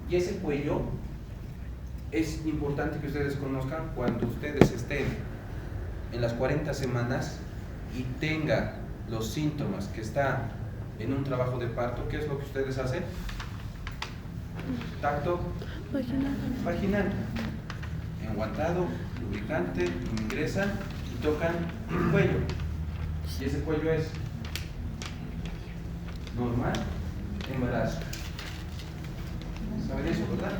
Y ese cuello es importante que ustedes conozcan cuando ustedes estén en las 40 semanas y tenga los síntomas que está en un trabajo de parto. ¿Qué es lo que ustedes hacen? Tacto vaginal, enguantado, lubricante, ingresan y tocan el cuello. Y ese cuello es normal, embarazo. ¿Saben eso, verdad?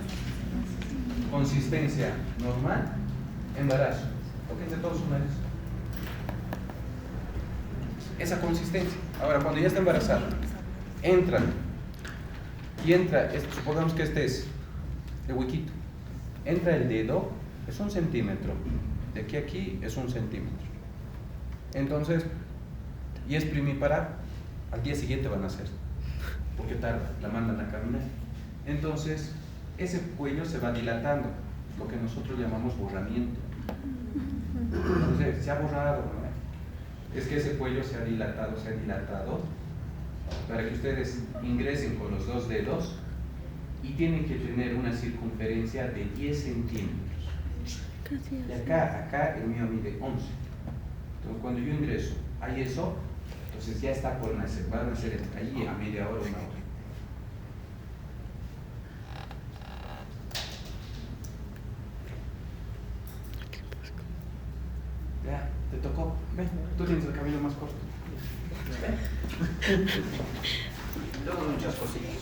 Consistencia normal, embarazo. Tóquense todos una vez. Esa consistencia. Ahora, cuando ya está embarazada, entran y entra, supongamos que este es el huequito, entra el dedo es 1 centímetro. De aquí a aquí es 1 centímetro. Entonces, y es primiparar, al día siguiente van a hacer, porque tarda, la mandan a caminar. Entonces, ese cuello se va dilatando, lo que nosotros llamamos borramiento. Entonces, se ha borrado, ¿no? Es que ese cuello se ha dilatado, para que ustedes ingresen con los 2 dedos y tienen que tener una circunferencia de 10 centímetros. Y acá el mío mide 11. Entonces, cuando yo ingreso, hay eso, entonces ya está por nacer, va a nacer allí a media hora, 1 hora. Ya, te tocó. Ven, tú tienes el cabello más corto. Ven. Tengo muchas cosillas.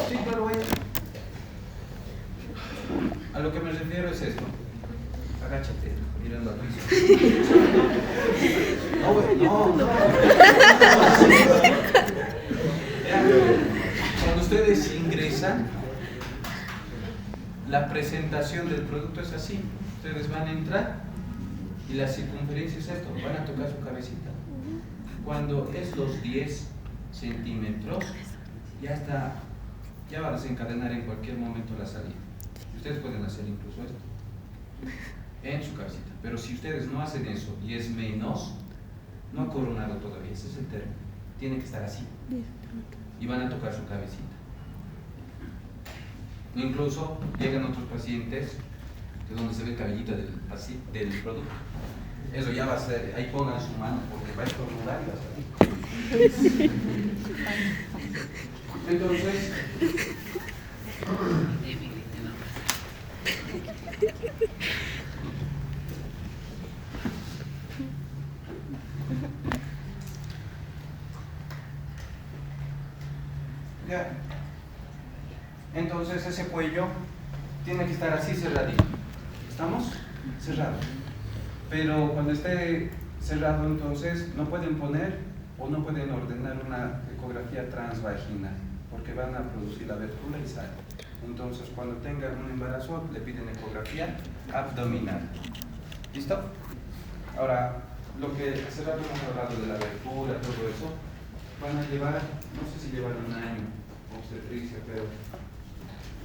Sí, claro, vaya. A lo que me refiero es esto. Agáchate, mirando al piso. No, güey, no. Ya, cuando ustedes ingresan, la presentación del producto es así. Ustedes van a entrar y la circunferencia es esto, van a tocar su cabecita. Cuando es los 10 centímetros, ya está, ya va a desencadenar en cualquier momento la salida. Ustedes pueden hacer incluso esto en su cabecita, pero si ustedes no hacen eso y es menos, no ha coronado todavía, ese es el término. Tiene que estar así y van a tocar su cabecita. Incluso llegan otros pacientes de donde se ve el cabellito del producto. Eso ya va a ser, ahí pongan su mano porque va a estornudar y va a salir. Entonces, ya. Entonces ese cuello tiene que estar así cerradito. ¿Estamos? Cerrado. Pero cuando esté cerrado, entonces no pueden poner o no pueden ordenar una ecografía transvaginal porque van a producir abertura y sale. Entonces cuando tengan un embarazo le piden ecografía abdominal. ¿Listo? Ahora, lo que hace rato hemos hablado de la abertura, todo eso, van a llevar, no sé si llevan 1 año obstetricia, pero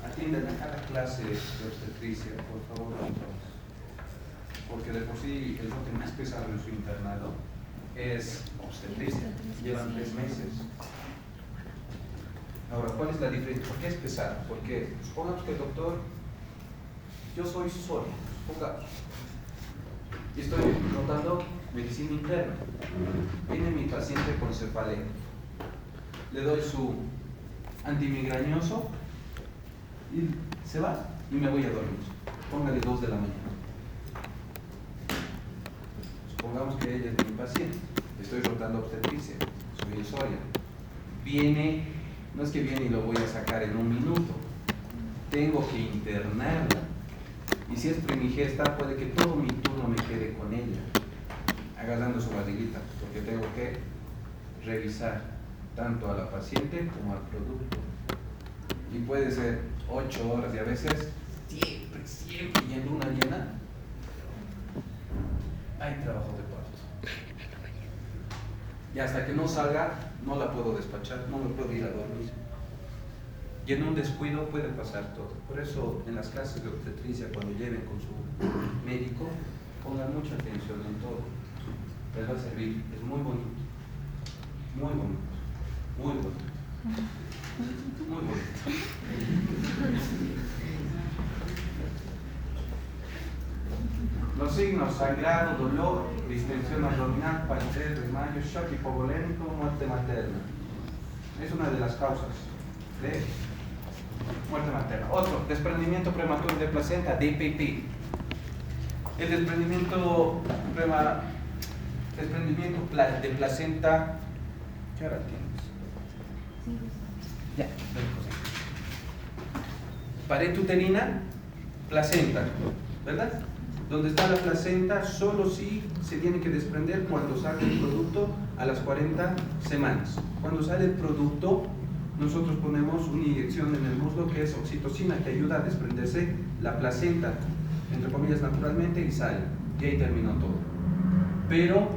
atiendan a cada clase de obstetricia, por favor, porque de por sí el lote más pesado en su internado es obstetricia, llevan 3 meses. Ahora, ¿cuál es la diferencia? ¿Por qué es pesado? Porque supongamos que el doctor, yo soy solo, supongamos, y estoy rotando medicina interna. Viene mi paciente con cefalea, le doy su antimigrañoso y se va y me voy a dormir. Póngale 2 de la mañana. Supongamos que ella es mi paciente, estoy rotando obstetricia, soy el Soria. Viene, no es que viene y lo voy a sacar en 1 minuto, tengo que internarla. Y si es primigesta, puede que todo mi turno me quede con ella, agarrando su barriguita, porque tengo que revisar tanto a la paciente como al producto. Y puede ser 8 horas y a veces siempre y en luna llena hay trabajo de parto. Y hasta que no salga, no la puedo despachar, no me puedo ir a dormir. Y en un descuido puede pasar todo. Por eso en las clases de obstetricia, cuando lleven con su médico, pongan mucha atención en todo. Les va a servir. Es muy bonito. Muy bonito. Muy bonito. Muy bonito. Los signos: sangrado, dolor, distensión abdominal, palidez, desmayo, shock hipovolémico, muerte materna. Es una de las causas de muerte materna. Otro, desprendimiento prematuro de placenta, DPP. El desprendimiento de placenta, ¿qué hora tienes? Ya, pared uterina, placenta, ¿verdad? Donde está la placenta, solo sí se tiene que desprender cuando sale el producto a las 40 semanas. Cuando sale el producto, nosotros ponemos una inyección en el muslo que es oxitocina, que ayuda a desprenderse la placenta, entre comillas, naturalmente, y sale. Y ahí terminó todo. Pero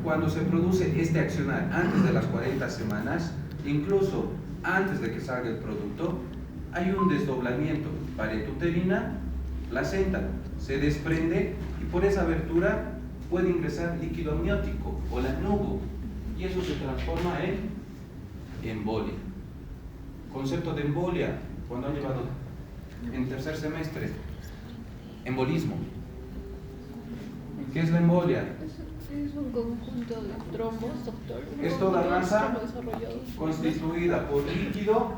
cuando se produce este accionar antes de las 40 semanas, incluso antes de que salga el producto, hay un desdoblamiento, pared uterina, placenta, se desprende y por esa abertura puede ingresar líquido amniótico o lanugo y eso se transforma en embolia. Concepto de embolia, cuando han llevado en tercer semestre, embolismo. ¿Qué es la embolia? Es un conjunto de trombos, doctor. Es toda masa constituida por líquido,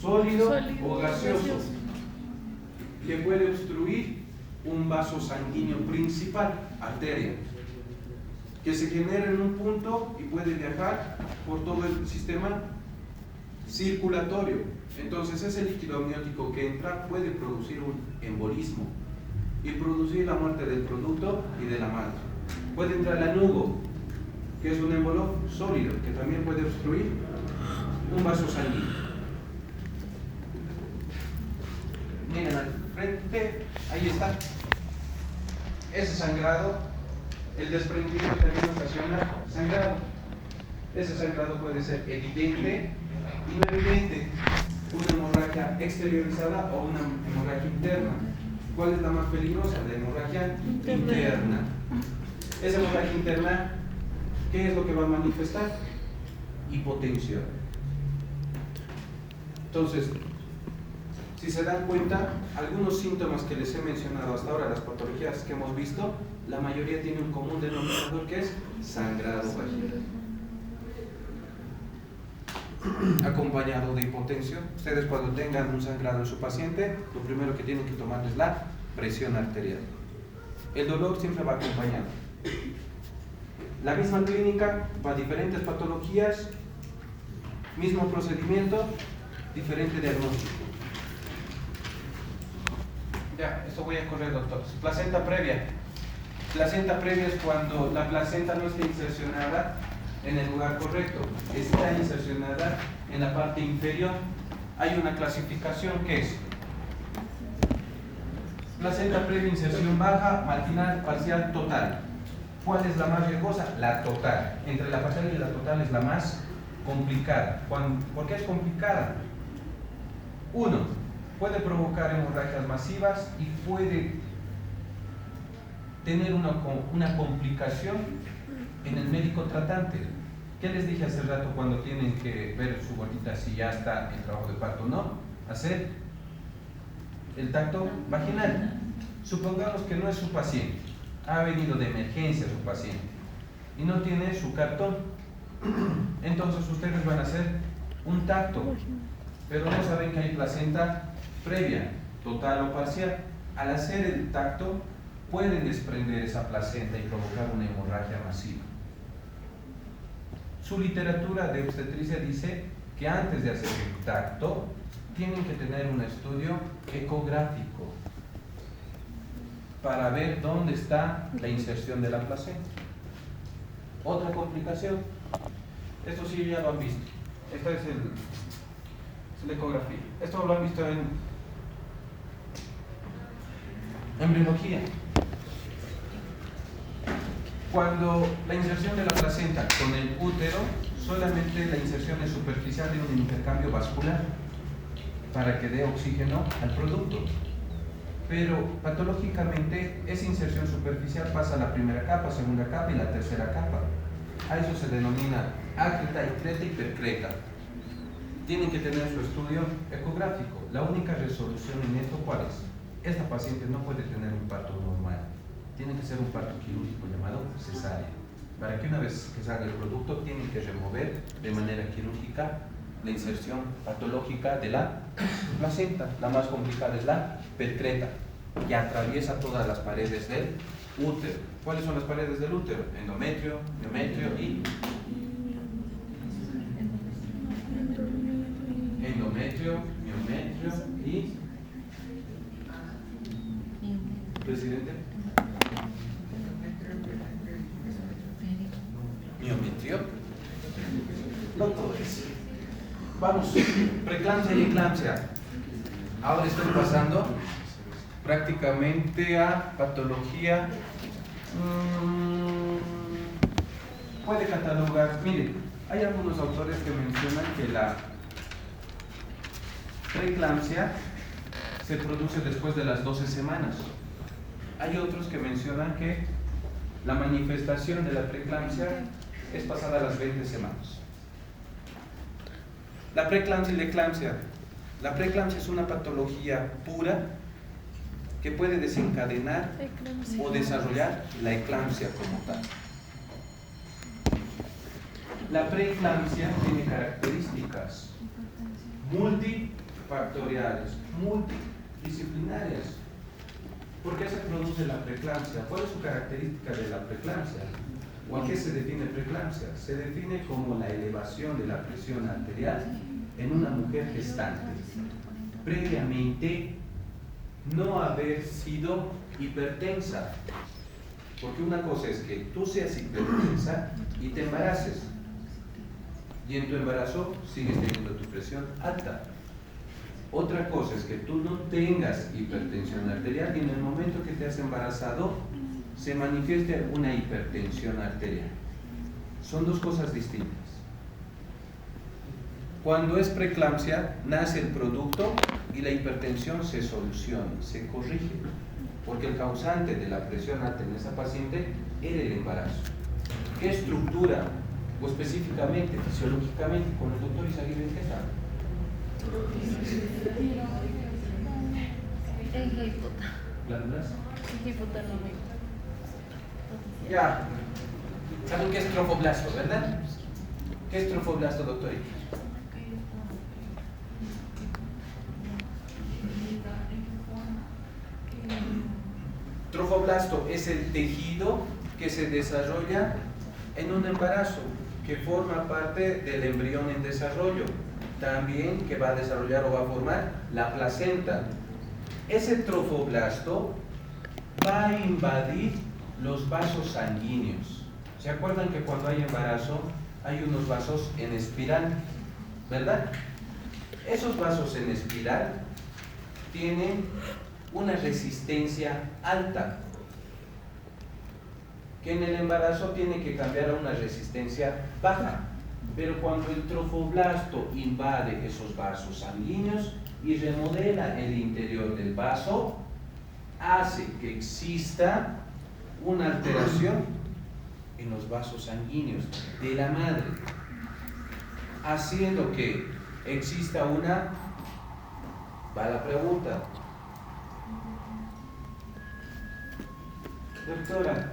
sólido o gaseoso, que puede obstruir un vaso sanguíneo principal, arteria, que se genera en un punto y puede viajar por todo el sistema circulatorio. Entonces ese líquido amniótico que entra puede producir un embolismo y producir la muerte del producto y de la madre. Puede entrar lanugo, que es un émbolo sólido, que también puede obstruir un vaso sanguíneo. Miren al frente, ahí está. Ese sangrado, el desprendimiento también ocasiona sangrado. Ese sangrado puede ser evidente y no evidente, una hemorragia exteriorizada o una hemorragia interna. ¿Cuál es la más peligrosa? La hemorragia interna. Esa hemorragia interna, ¿qué es lo que va a manifestar? Hipotensión. Entonces, si se dan cuenta, algunos síntomas que les he mencionado hasta ahora, las patologías que hemos visto, la mayoría tiene un común denominador que es sangrado vaginal, acompañado de hipotensión. Ustedes cuando tengan un sangrado en su paciente, lo primero que tienen que tomar es la presión arterial. El dolor siempre va acompañado. La misma clínica para diferentes patologías, mismo procedimiento, diferente diagnóstico. Ya, esto voy a correr, doctor. Placenta previa. Placenta previa es cuando la placenta no está insercionada en el lugar correcto, está insercionada en la parte inferior. Hay una clasificación que es placenta previa, inserción baja, marginal, parcial, total. ¿Cuál es la más riesgosa? La total. Entre la parcial y la total es la más complicada. ¿Por qué es complicada? Uno, puede provocar hemorragias masivas y puede tener una complicación en el médico tratante. ¿Qué les dije hace rato cuando tienen que ver su gordita si ya está en trabajo de parto? No, hacer el tacto vaginal. Supongamos que no es su paciente, ha venido de emergencia su paciente y no tiene su cartón. Entonces ustedes van a hacer un tacto, pero no saben que hay placenta previa, total o parcial. Al hacer el tacto pueden desprender esa placenta y provocar una hemorragia masiva. Su literatura de obstetricia dice que antes de hacer el tacto tienen que tener un estudio ecográfico para ver dónde está la inserción de la placenta. Otra complicación, esto sí ya lo han visto, esta es la ecografía, esto lo han visto en embriología. Cuando la inserción de la placenta con el útero, solamente la inserción es superficial de un intercambio vascular para que dé oxígeno al producto. Pero patológicamente esa inserción superficial pasa a la primera capa, segunda capa y la tercera capa. A eso se denomina acreta, increta y percreta. Tienen que tener su estudio ecográfico. La única resolución en esto, ¿cuál es? Esta paciente no puede tener un parto normal. Tiene que ser un parto quirúrgico llamado cesárea. Para que una vez que salga el producto, tienen que remover de manera quirúrgica la inserción patológica de la placenta. La más complicada es la percreta, que atraviesa todas las paredes del útero. ¿Cuáles son las paredes del útero? Endometrio, miometrio y endometrio, miometrio y presidente? Miometrio. No todo eso. Vamos, preeclampsia y eclampsia. Ahora estoy pasando prácticamente a patología. Puede catalogar, miren, hay algunos autores que mencionan que la preeclampsia se produce después de las 12 semanas. Hay otros que mencionan que la manifestación de la preeclampsia es pasada a las 20 semanas. La preeclampsia y la eclampsia. La preeclampsia es una patología pura que puede desencadenar o desarrollar la eclampsia como tal. La preeclampsia tiene características multifactoriales, multidisciplinarias. ¿Por qué se produce la preeclampsia? ¿Cuál es su característica de la preeclampsia? ¿O a qué se define preeclampsia? Se define como la elevación de la presión arterial en una mujer gestante, previamente no haber sido hipertensa. Porque una cosa es que tú seas hipertensa y te embaraces, y en tu embarazo sigues teniendo tu presión alta. Otra cosa es que tú no tengas hipertensión arterial y en el momento que te has embarazado se manifieste una hipertensión arterial. Son dos cosas distintas. Cuando es preeclampsia, nace el producto y la hipertensión se soluciona, se corrige, porque el causante de la presión alta en esa paciente era el embarazo. ¿Qué estructura, o específicamente, fisiológicamente, con el doctor Izaguirre, qué sabe? El hipota. ¿Glándulas? El hipotalamo. Ya. ¿Saben qué es trofoblasto, verdad? ¿Qué es trofoblasto, doctor? Trofoblasto es el tejido que se desarrolla en un embarazo, que forma parte del embrión en desarrollo, también que va a desarrollar o va a formar la placenta. Ese trofoblasto va a invadir los vasos sanguíneos. ¿Se acuerdan que cuando hay embarazo hay unos vasos en espiral, verdad? Esos vasos en espiral tienen una resistencia alta, que en el embarazo tiene que cambiar a una resistencia baja. Pero cuando el trofoblasto invade esos vasos sanguíneos y remodela el interior del vaso, hace que exista una alteración en los vasos sanguíneos de la madre, haciendo que exista una, va la pregunta, doctora,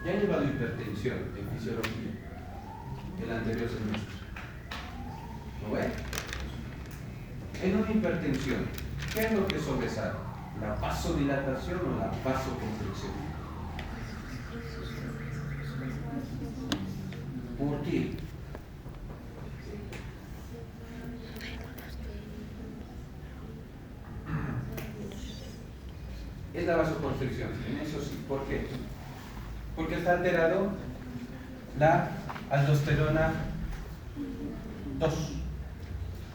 ya he llevado hipertensión en fisiología el anterior semestre, ¿no ve? En una hipertensión, ¿qué es lo que sobresale? ¿La vasodilatación o la vasoconstricción? ¿Por qué? Es la vasoconstricción, en eso sí. ¿Por qué? Porque está alterado la aldosterona 2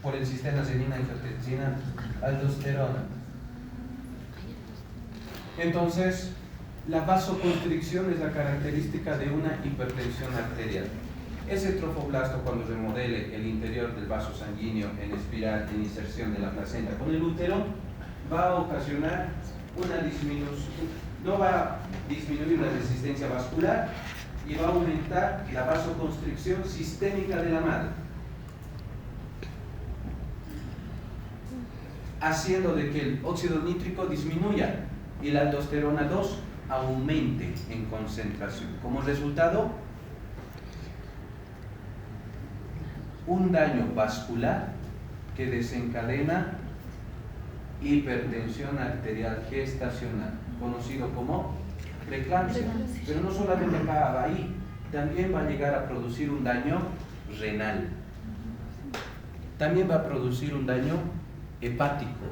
por el sistema angiotensina aldosterona. Entonces, la vasoconstricción es la característica de una hipertensión arterial. Ese trofoblasto, cuando remodele el interior del vaso sanguíneo en espiral en inserción de la placenta con el útero, va a ocasionar una disminución, no va a disminuir la resistencia vascular y va a aumentar la vasoconstricción sistémica de la madre, haciendo de que el óxido nítrico disminuya y la aldosterona 2 aumente en concentración. Como resultado, un daño vascular que desencadena hipertensión arterial gestacional, conocido como preeclampsia. Pero no solamente acaba ahí, también va a llegar a producir un daño renal, también va a producir un daño hepático.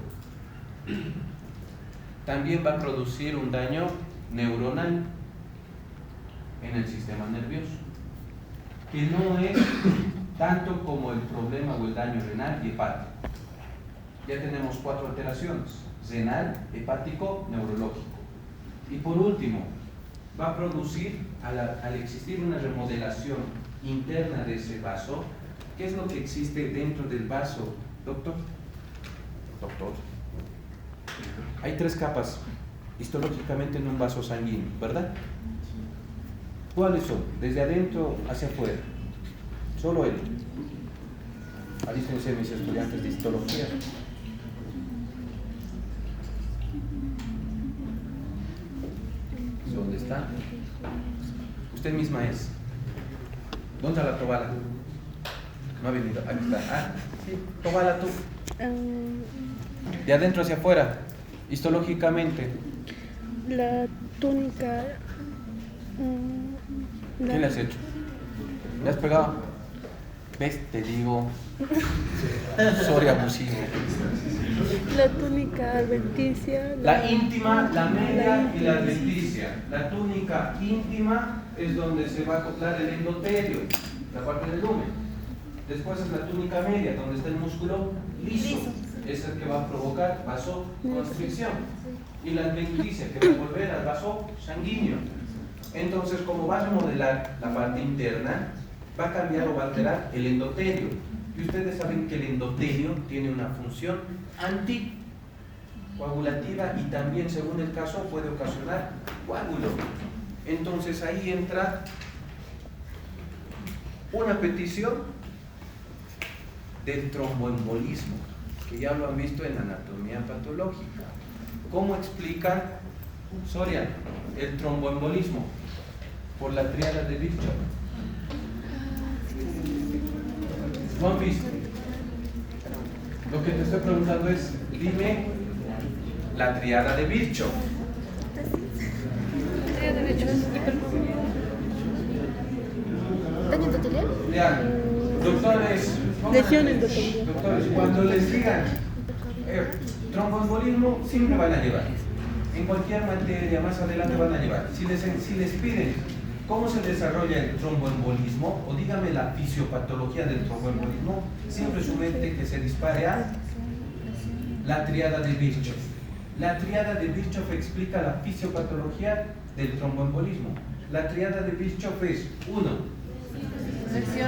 también va a producir un daño neuronal en el sistema nervioso, que no es tanto como el problema o el daño renal y hepático. Ya tenemos 4 alteraciones: renal, hepático, neurológico. Y por último, va a producir, al existir una remodelación interna de ese vaso, ¿qué es lo que existe dentro del vaso, doctor? Doctor. Hay 3 capas histológicamente en un vaso sanguíneo, ¿verdad? ¿Cuáles son? Desde adentro hacia afuera. Solo él. Alístense mis estudiantes de histología. ¿Dónde está? Usted misma es. ¿Dónde está la tobala? No ha venido. Aquí está. Ah, sí. Tobala tú. De adentro hacia afuera. Histológicamente. La túnica. ¿Qué le has hecho? ¿Le has pegado? ¿Ves? Te digo. Soy abusivo. La túnica adventicia. La íntima, la media y la adventicia. La túnica íntima es donde se va a acoplar el endotelio, la parte del lumen. Después es la túnica media, donde está el músculo liso. Es el que va a provocar vasoconstricción. Y la adventicia, que va a volver al vaso sanguíneo. Entonces, como va a remodelar la parte interna, va a cambiar o va a alterar el endotelio. Y ustedes saben que el endotelio tiene una función anticoagulativa y también, según el caso, puede ocasionar coágulo. Entonces ahí entra una petición del tromboembolismo, que ya lo han visto en anatomía patológica. ¿Cómo explican, Soria, el tromboembolismo? Por la triada de Virchow. ¿Lo han visto? Lo que te estoy preguntando es, dime la triada de Virchow. La triada de Virchow es hipercoagulación. ¿Daño endotelial? Ya, doctores, Lesión endotelial. doctores, cuando les digan tromboembolismo, siempre van a llevar. En cualquier materia, más adelante van a llevar. Si les piden cómo se desarrolla el tromboembolismo, o dígame la fisiopatología del tromboembolismo, siempre su mente que se dispare a la triada de Virchow. La triada de Virchow explica la fisiopatología del tromboembolismo. La triada de Virchow es 1.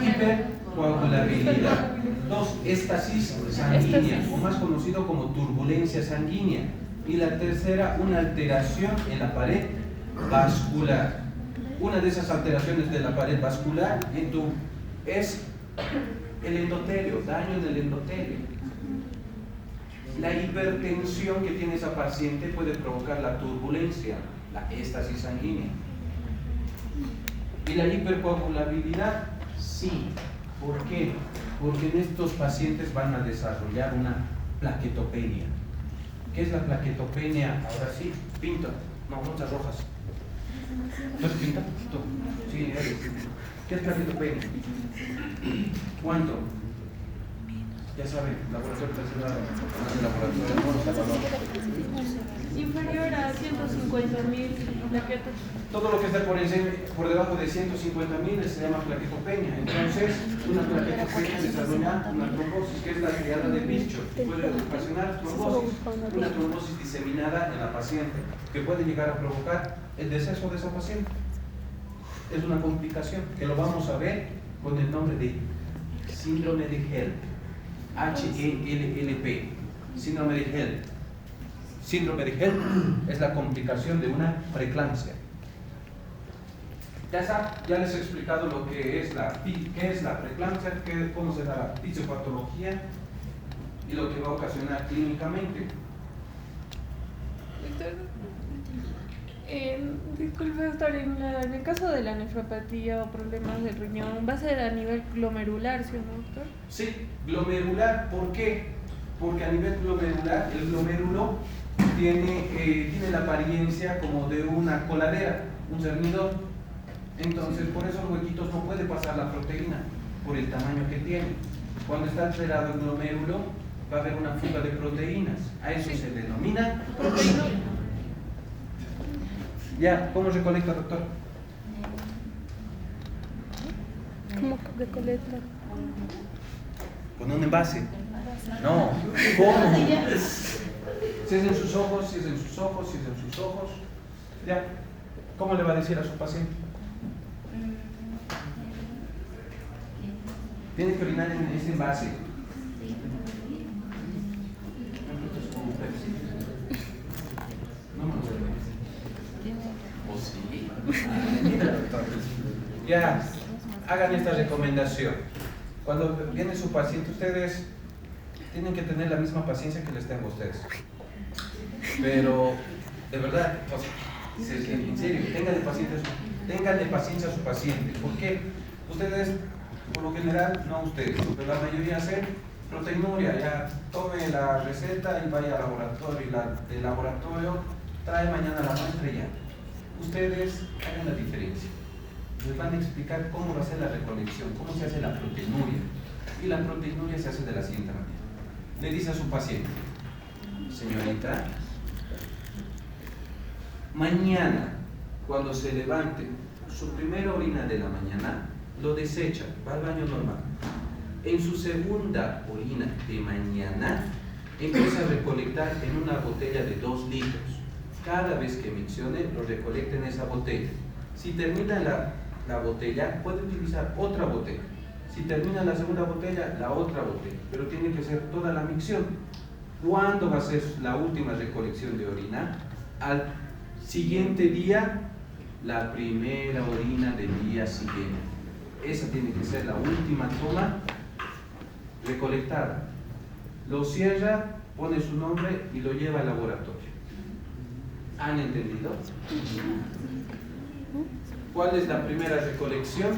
Hipercoagulabilidad. 2. Éstasis sanguínea, o más conocido como turbulencia sanguínea. Y la tercera, una alteración en la pared vascular. Una de esas alteraciones de la pared vascular es el endotelio, daño en el endotelio. La hipertensión que tiene esa paciente puede provocar la turbulencia, la éstasis sanguínea. ¿Y la hipercoagulabilidad? Sí. ¿Por qué? Porque en estos pacientes van a desarrollar una plaquetopenia. ¿Qué es la plaquetopenia? Ahora sí, pinta. No, muchas rojas. ¿Tú eres pinta? Tú. Sí, eres. ¿Qué es plaquetopenia? ¿Cuánto? Ya saben, laboratorio tercero, Inferior a 150.000 plaquetas. todo lo que está por debajo de 150.000 se llama plaquetopenia. Entonces, una plaquetopenia desarrolla una trombosis, que es la triada de Virchow, que puede ocasionar trombosis, una trombosis diseminada en la paciente, que puede llegar a provocar el deceso de esa paciente. Es una complicación que lo vamos a ver con el nombre de síndrome de HELLP. H-E-L-L-P. Síndrome de HELLP. Síndrome de HELLP es la complicación de una preeclampsia. Ya les he explicado lo que es qué es la preeclampsia, cómo se da la fisiopatología y lo que va a ocasionar clínicamente. Disculpe, doctor, en el caso de la nefropatía o problemas del riñón, ¿va a ser a nivel glomerular, sí o no, doctor? Sí, glomerular. ¿Por qué? Porque a nivel glomerular, el glomérulo tiene la apariencia como de una coladera, un cernidor. Entonces, por esos huequitos no puede pasar la proteína, por el tamaño que tiene. Cuando está alterado el glomérulo, va a haber una fuga de proteínas. A eso se denomina proteína. Ya, ¿cómo recolecta, doctor? ¿Cómo que recolecta? Con un envase. No, ¿cómo? Cierren sus ojos, cierren sus ojos, cierren sus ojos. Ya, ¿cómo le va a decir a su paciente? Tiene que orinar en ese envase. No me acuerdo. ¿O sí? Mira, doctor. Ya, hagan esta recomendación. Cuando viene su paciente, ustedes tienen que tener la misma paciencia que les tengo a ustedes. Pero, de verdad, en serio, ténganle paciencia a su paciente. ¿Por qué? Ustedes, por lo general, no ustedes, pero la mayoría hacen proteinuria. Ya tome la receta y vaya al laboratorio. Y el laboratorio trae mañana la muestra y ya. Ustedes hagan la diferencia. Les van a explicar cómo va a ser la recolección, cómo se hace la proteinuria. Y la proteinuria se hace de la siguiente manera. Le dice a su paciente: señorita, mañana, cuando se levante su primera orina de la mañana, lo desecha, va al baño normal. En su segunda orina de mañana, empieza a recolectar en una botella de 2 litros. Cada vez que mencione, lo recolecta en esa botella. Si termina la botella, puede utilizar otra botella. Si termina la segunda botella, la otra botella. Pero tiene que ser toda la micción. ¿Cuándo va a ser la última recolección de orina? Al siguiente día, la primera orina del día siguiente. Esa tiene que ser la última toma recolectada. Lo cierra, pone su nombre y lo lleva al laboratorio. ¿Han entendido? ¿Cuál es la primera recolección?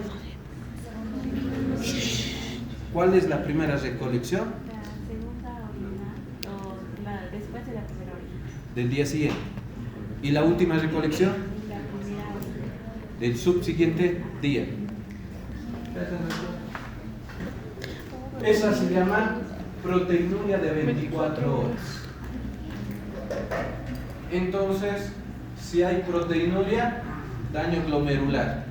¿Cuál es la primera recolección? La segunda orina, o después de la primera orina. Del día siguiente. ¿Y la última recolección? La primera orina. Del subsiguiente día. Esa se llama proteinuria de 24 horas. Entonces, si hay proteinuria, daño glomerular.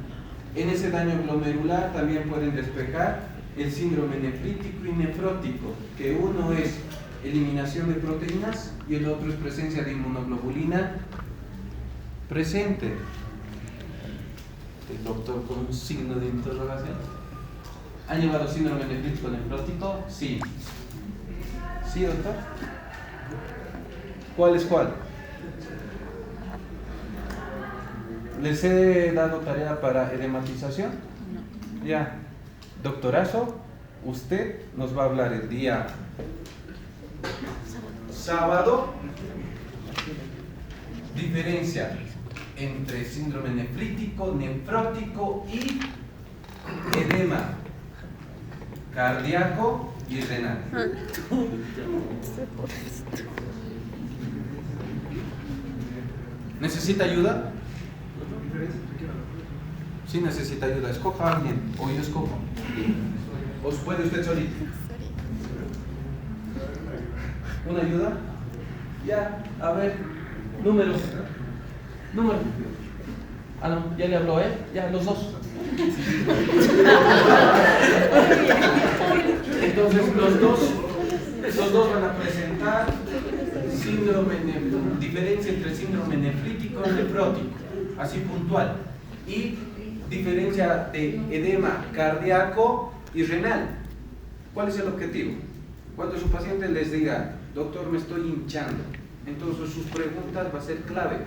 En ese daño glomerular también pueden despejar el síndrome nefrítico y nefrótico, que uno es eliminación de proteínas y el otro es presencia de inmunoglobulina presente. El doctor con un signo de interrogación. ¿Han llevado síndrome nefrítico nefrótico? Sí. ¿Sí, doctor? ¿Cuál es cuál? ¿Les he dado tarea para edematización? No. Ya. Doctorazo, usted nos va a hablar el día sábado. Diferencia entre síndrome nefrítico, nefrótico y edema cardíaco y renal. ¿Necesita ayuda? Si necesita ayuda, escoja a alguien o yo escojo. ¿O puede usted solito? ¿Una ayuda? Ya, a ver, número. Ah, no, ya le habló, ¿eh? Ya, los dos. Entonces, los dos van a presentar diferencia entre síndrome nefrítico y nefrótico, así puntual, y diferencia de edema cardíaco y renal. ¿Cuál es el objetivo? Cuando su paciente les diga: doctor, me estoy hinchando, entonces sus preguntas va a ser clave.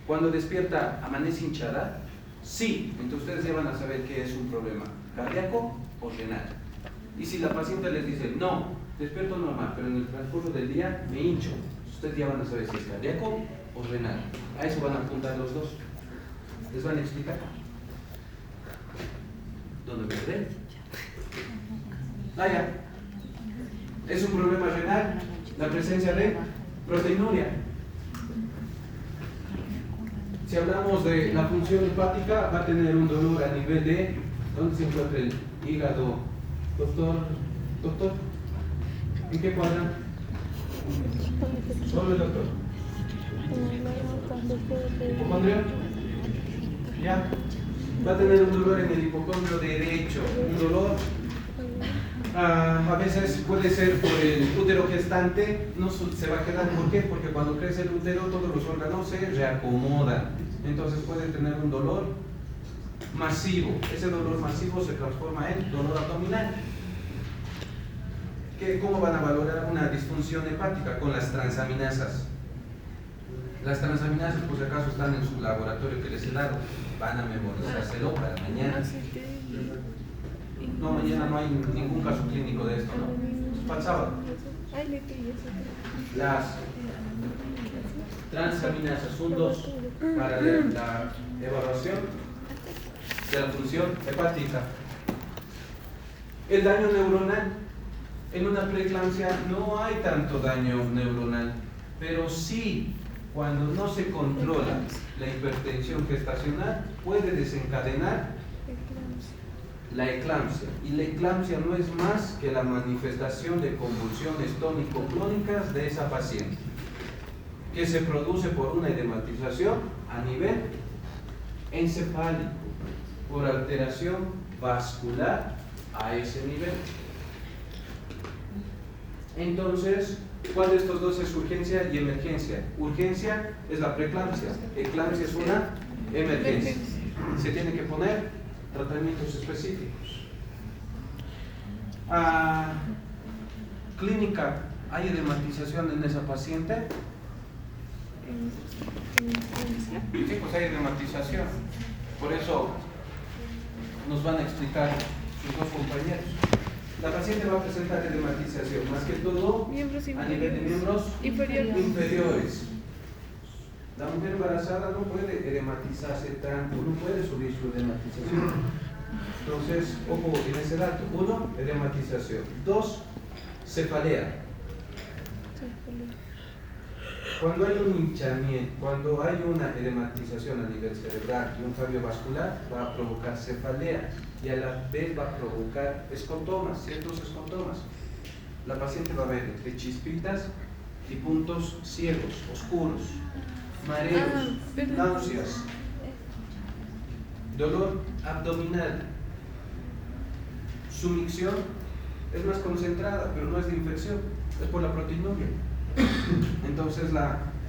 Cuando despierta, ¿amanece hinchada? Sí, entonces ustedes ya van a saber que es un problema cardíaco o renal. Y si la paciente les dice: no, despierto normal, pero en el transcurso del día me hincho, ustedes ya van a saber si es cardíaco o renal. A eso van a apuntar los dos. ¿Les van a explicar? ¿Dónde me quedé? Ah, ya. Es un problema renal, la presencia de proteinuria. Si hablamos de la función hepática, va a tener un dolor a nivel de ¿dónde se encuentra el hígado? Doctor, ¿en qué cuadran? Solo el doctor. ¿Hipocondria? ¿Ya? Va a tener un dolor en el hipocondrio derecho, un dolor. A veces puede ser por el útero gestante, no se va a quedar. ¿Por qué? Porque cuando crece el útero todos los órganos se reacomodan. Entonces puede tener un dolor masivo. Ese dolor masivo se transforma en dolor abdominal. ¿Cómo van a valorar una disfunción hepática? Con las transaminasas. Las transaminasas, por si acaso, están en su laboratorio que les he dado. Van a memorizárselo para mañana. No, mañana no hay ningún caso clínico de esto, ¿no? Para el sábado. Las transaminasas son 2 para la evaluación de la función hepática. El daño neuronal. En una preeclampsia no hay tanto daño neuronal, pero sí, cuando no se controla la hipertensión gestacional, puede desencadenar la eclampsia. Y la eclampsia no es más que la manifestación de convulsiones tónico-clónicas de esa paciente, que se produce por una edematización a nivel encefálico, por alteración vascular a ese nivel. Entonces, ¿cuál de estos dos es urgencia y emergencia? Urgencia es la preeclampsia, eclampsia es una emergencia. Se tienen que poner tratamientos específicos. Clínica, ¿hay edematización en esa paciente? Sí, pues hay edematización. Por eso nos van a explicar sus dos compañeros. La paciente va a presentar edematización, más que todo a nivel de miembros inferiores. La mujer embarazada no puede edematizarse tanto, no puede subir su edematización. Entonces, ojo en ese dato. 1, edematización. 2, cefalea. Cuando hay un hinchamiento, cuando hay una edematización a nivel cerebral y un cambio vascular, va a provocar cefalea y a la vez va a provocar escotomas, ciertos escotomas. La paciente va a ver entre chispitas y puntos ciegos, oscuros, mareos, náuseas, dolor abdominal. Su micción es más concentrada, pero no es de infección, es por la proteinuria. Entonces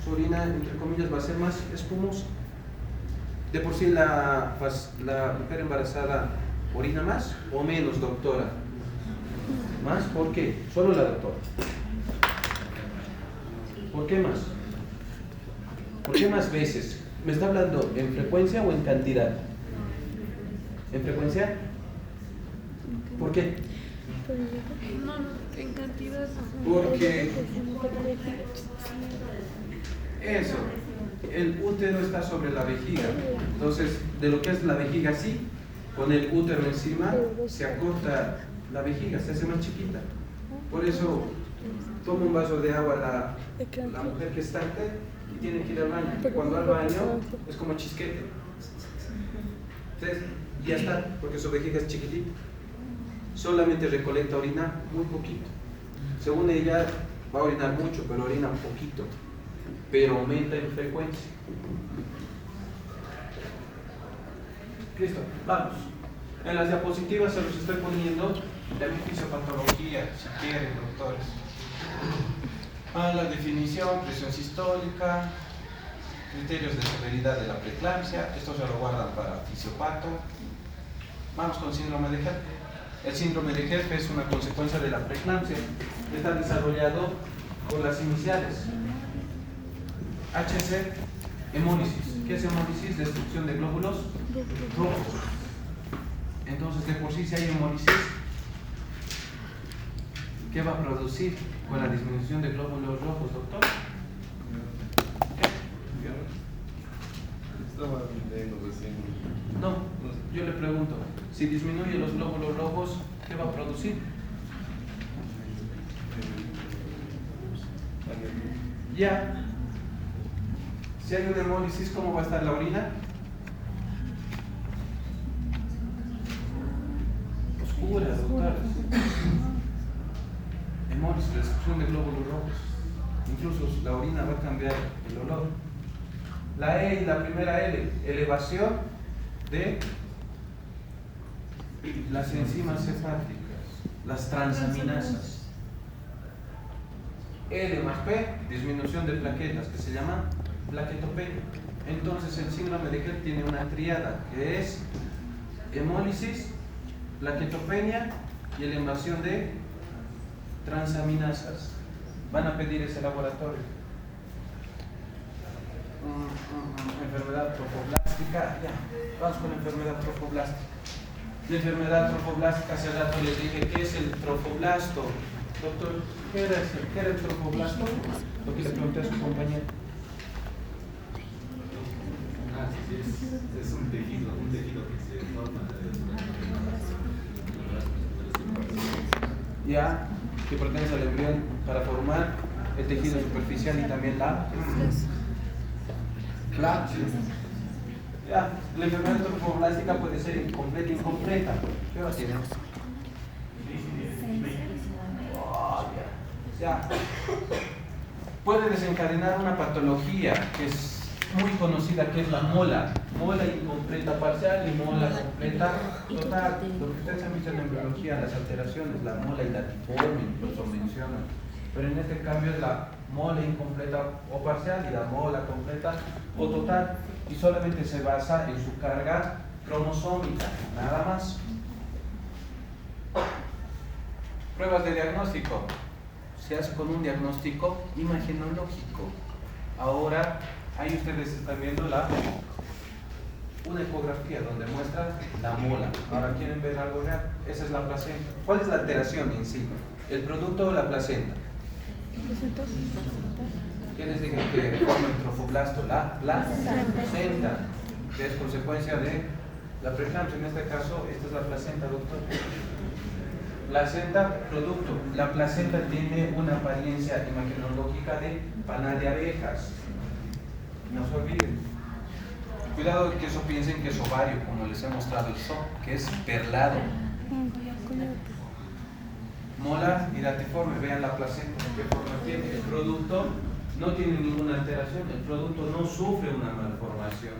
su orina, entre comillas, va a ser más espumosa. De por sí la mujer embarazada orina más o menos, doctora. ¿Más? ¿Por qué? Solo la doctora. ¿Por qué más? ¿Por qué más veces? ¿Me está hablando en frecuencia o en cantidad? ¿En frecuencia? ¿Por qué? No, en cantidad. Porque eso, el útero está sobre la vejiga. Entonces, de lo que es la vejiga así, con el útero encima, se acorta la vejiga, se hace más chiquita. Por eso, toma un vaso de agua la mujer gestante y tiene que ir al baño. Cuando al baño, es como chisquete. Entonces, ya está, porque su vejiga es chiquitita. Solamente recolecta orina muy poquito. Según ella, va a orinar mucho, pero orina un poquito. Pero aumenta en frecuencia. Listo, vamos. En las diapositivas se los estoy poniendo la fisiopatología, si quieren, doctores. La definición, presión sistólica, criterios de severidad de la preeclampsia. Esto se lo guardan para fisiopato. Vamos con síndrome de Herpes. El síndrome de Herpes es una consecuencia de la preeclampsia. Está desarrollado por las iniciales. HC, hemólisis. ¿Qué es hemólisis? Destrucción de glóbulos rojos. Entonces, de por sí, si hay hemólisis, ¿qué va a producir con la disminución de glóbulos rojos, doctor? Estaba leyendo recién. No, yo le pregunto, si disminuye los glóbulos rojos, ¿qué va a producir? Ya. Si hay una hemólisis, ¿cómo va a estar la orina? Oscura, doctor. Hemólisis, destrucción de glóbulos rojos. Incluso la orina va a cambiar el olor. La E y la primera L, elevación de las enzimas hepáticas, las transaminasas. L más P, disminución de plaquetas, que se llama plaquetopenia. Entonces el síndrome de Gerd tiene una tríada, que es hemólisis, plaquetopenia y la invasión de transaminasas. Van a pedir ese laboratorio. Enfermedad trofoblástica, ya, vamos con la enfermedad trofoblástica. La enfermedad trofoblástica, hace rato les dije, ¿qué es el trofoblasto? Doctor, ¿qué era el trofoblasto? Lo que le pregunté a su compañero. Es un tejido que se forma Ya, que pertenece al embrión para formar el tejido superficial y también la enfermedad trofoblástica puede ser incompleta. ¿Qué hora tiene? Ya. Puede desencadenar una patología que es muy conocida, que es la mola incompleta parcial y mola completa total. Lo que ustedes han visto en embriología, las alteraciones, la mola hilatiforme incluso mencionan, pero en este cambio es la mola incompleta o parcial y la mola completa o total, y solamente se basa en su carga cromosómica, nada más. Pruebas de diagnóstico. Se hace con un diagnóstico imagenológico. Ahora, ahí ustedes están viendo una ecografía donde muestra la mola. Ahora, ¿quieren ver algo real? Esa es la placenta. ¿Cuál es la alteración en sí? ¿El producto o la placenta? ¿Qué les dije que forma el trofoblasto? La placenta, que es consecuencia de la preeclampsia. En este caso, esta es la placenta, doctor. Placenta, producto. La placenta tiene una apariencia imagenológica de panal de abejas. No se olviden. Cuidado que eso piensen que es ovario, como les he mostrado el SOP, que es perlado. Mola hilatiforme, vean la placenta, qué forma tiene. El producto no tiene ninguna alteración, el producto no sufre una malformación.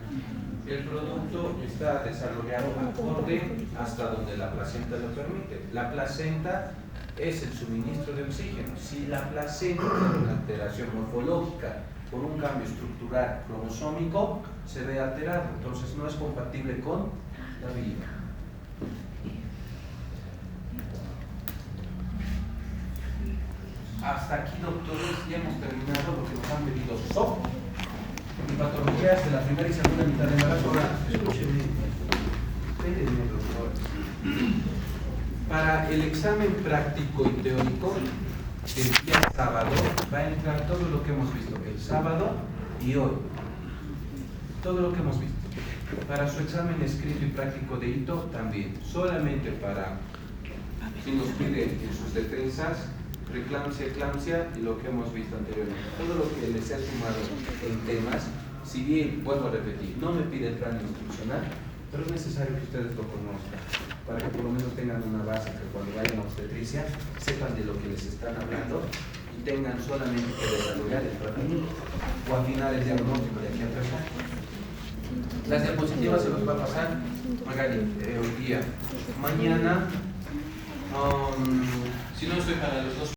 El producto está desarrollado acorde hasta donde la placenta lo permite. La placenta es el suministro de oxígeno. Si la placenta tiene una alteración morfológica por un cambio estructural cromosómico, se ve alterado, entonces no es compatible con la vida. Hasta aquí, doctores, ya hemos terminado lo que nos han pedido SOP y patologías de la primera y segunda mitad de embarazo. Ahora, escúchenme, espérenme, doctores. Para el examen práctico y teórico del día sábado va a entrar todo lo que hemos visto el sábado y hoy. Todo lo que hemos visto. Para su examen escrito y práctico de hito también. Solamente para, si nos piden en sus defensas, eclampsia y lo que hemos visto anteriormente. Todo lo que les he sumado en temas, si bien, vuelvo a repetir, no me pide el plan instruccional, pero es necesario que ustedes lo conozcan, para que por lo menos tengan una base, que cuando vayan a obstetricia sepan de lo que les están hablando y tengan solamente que desarrollar el tratamiento o afinar el diagnóstico de aquí a 3 años. Las diapositivas se los va a pasar Magali hoy día. Mañana, si no estoy para los dos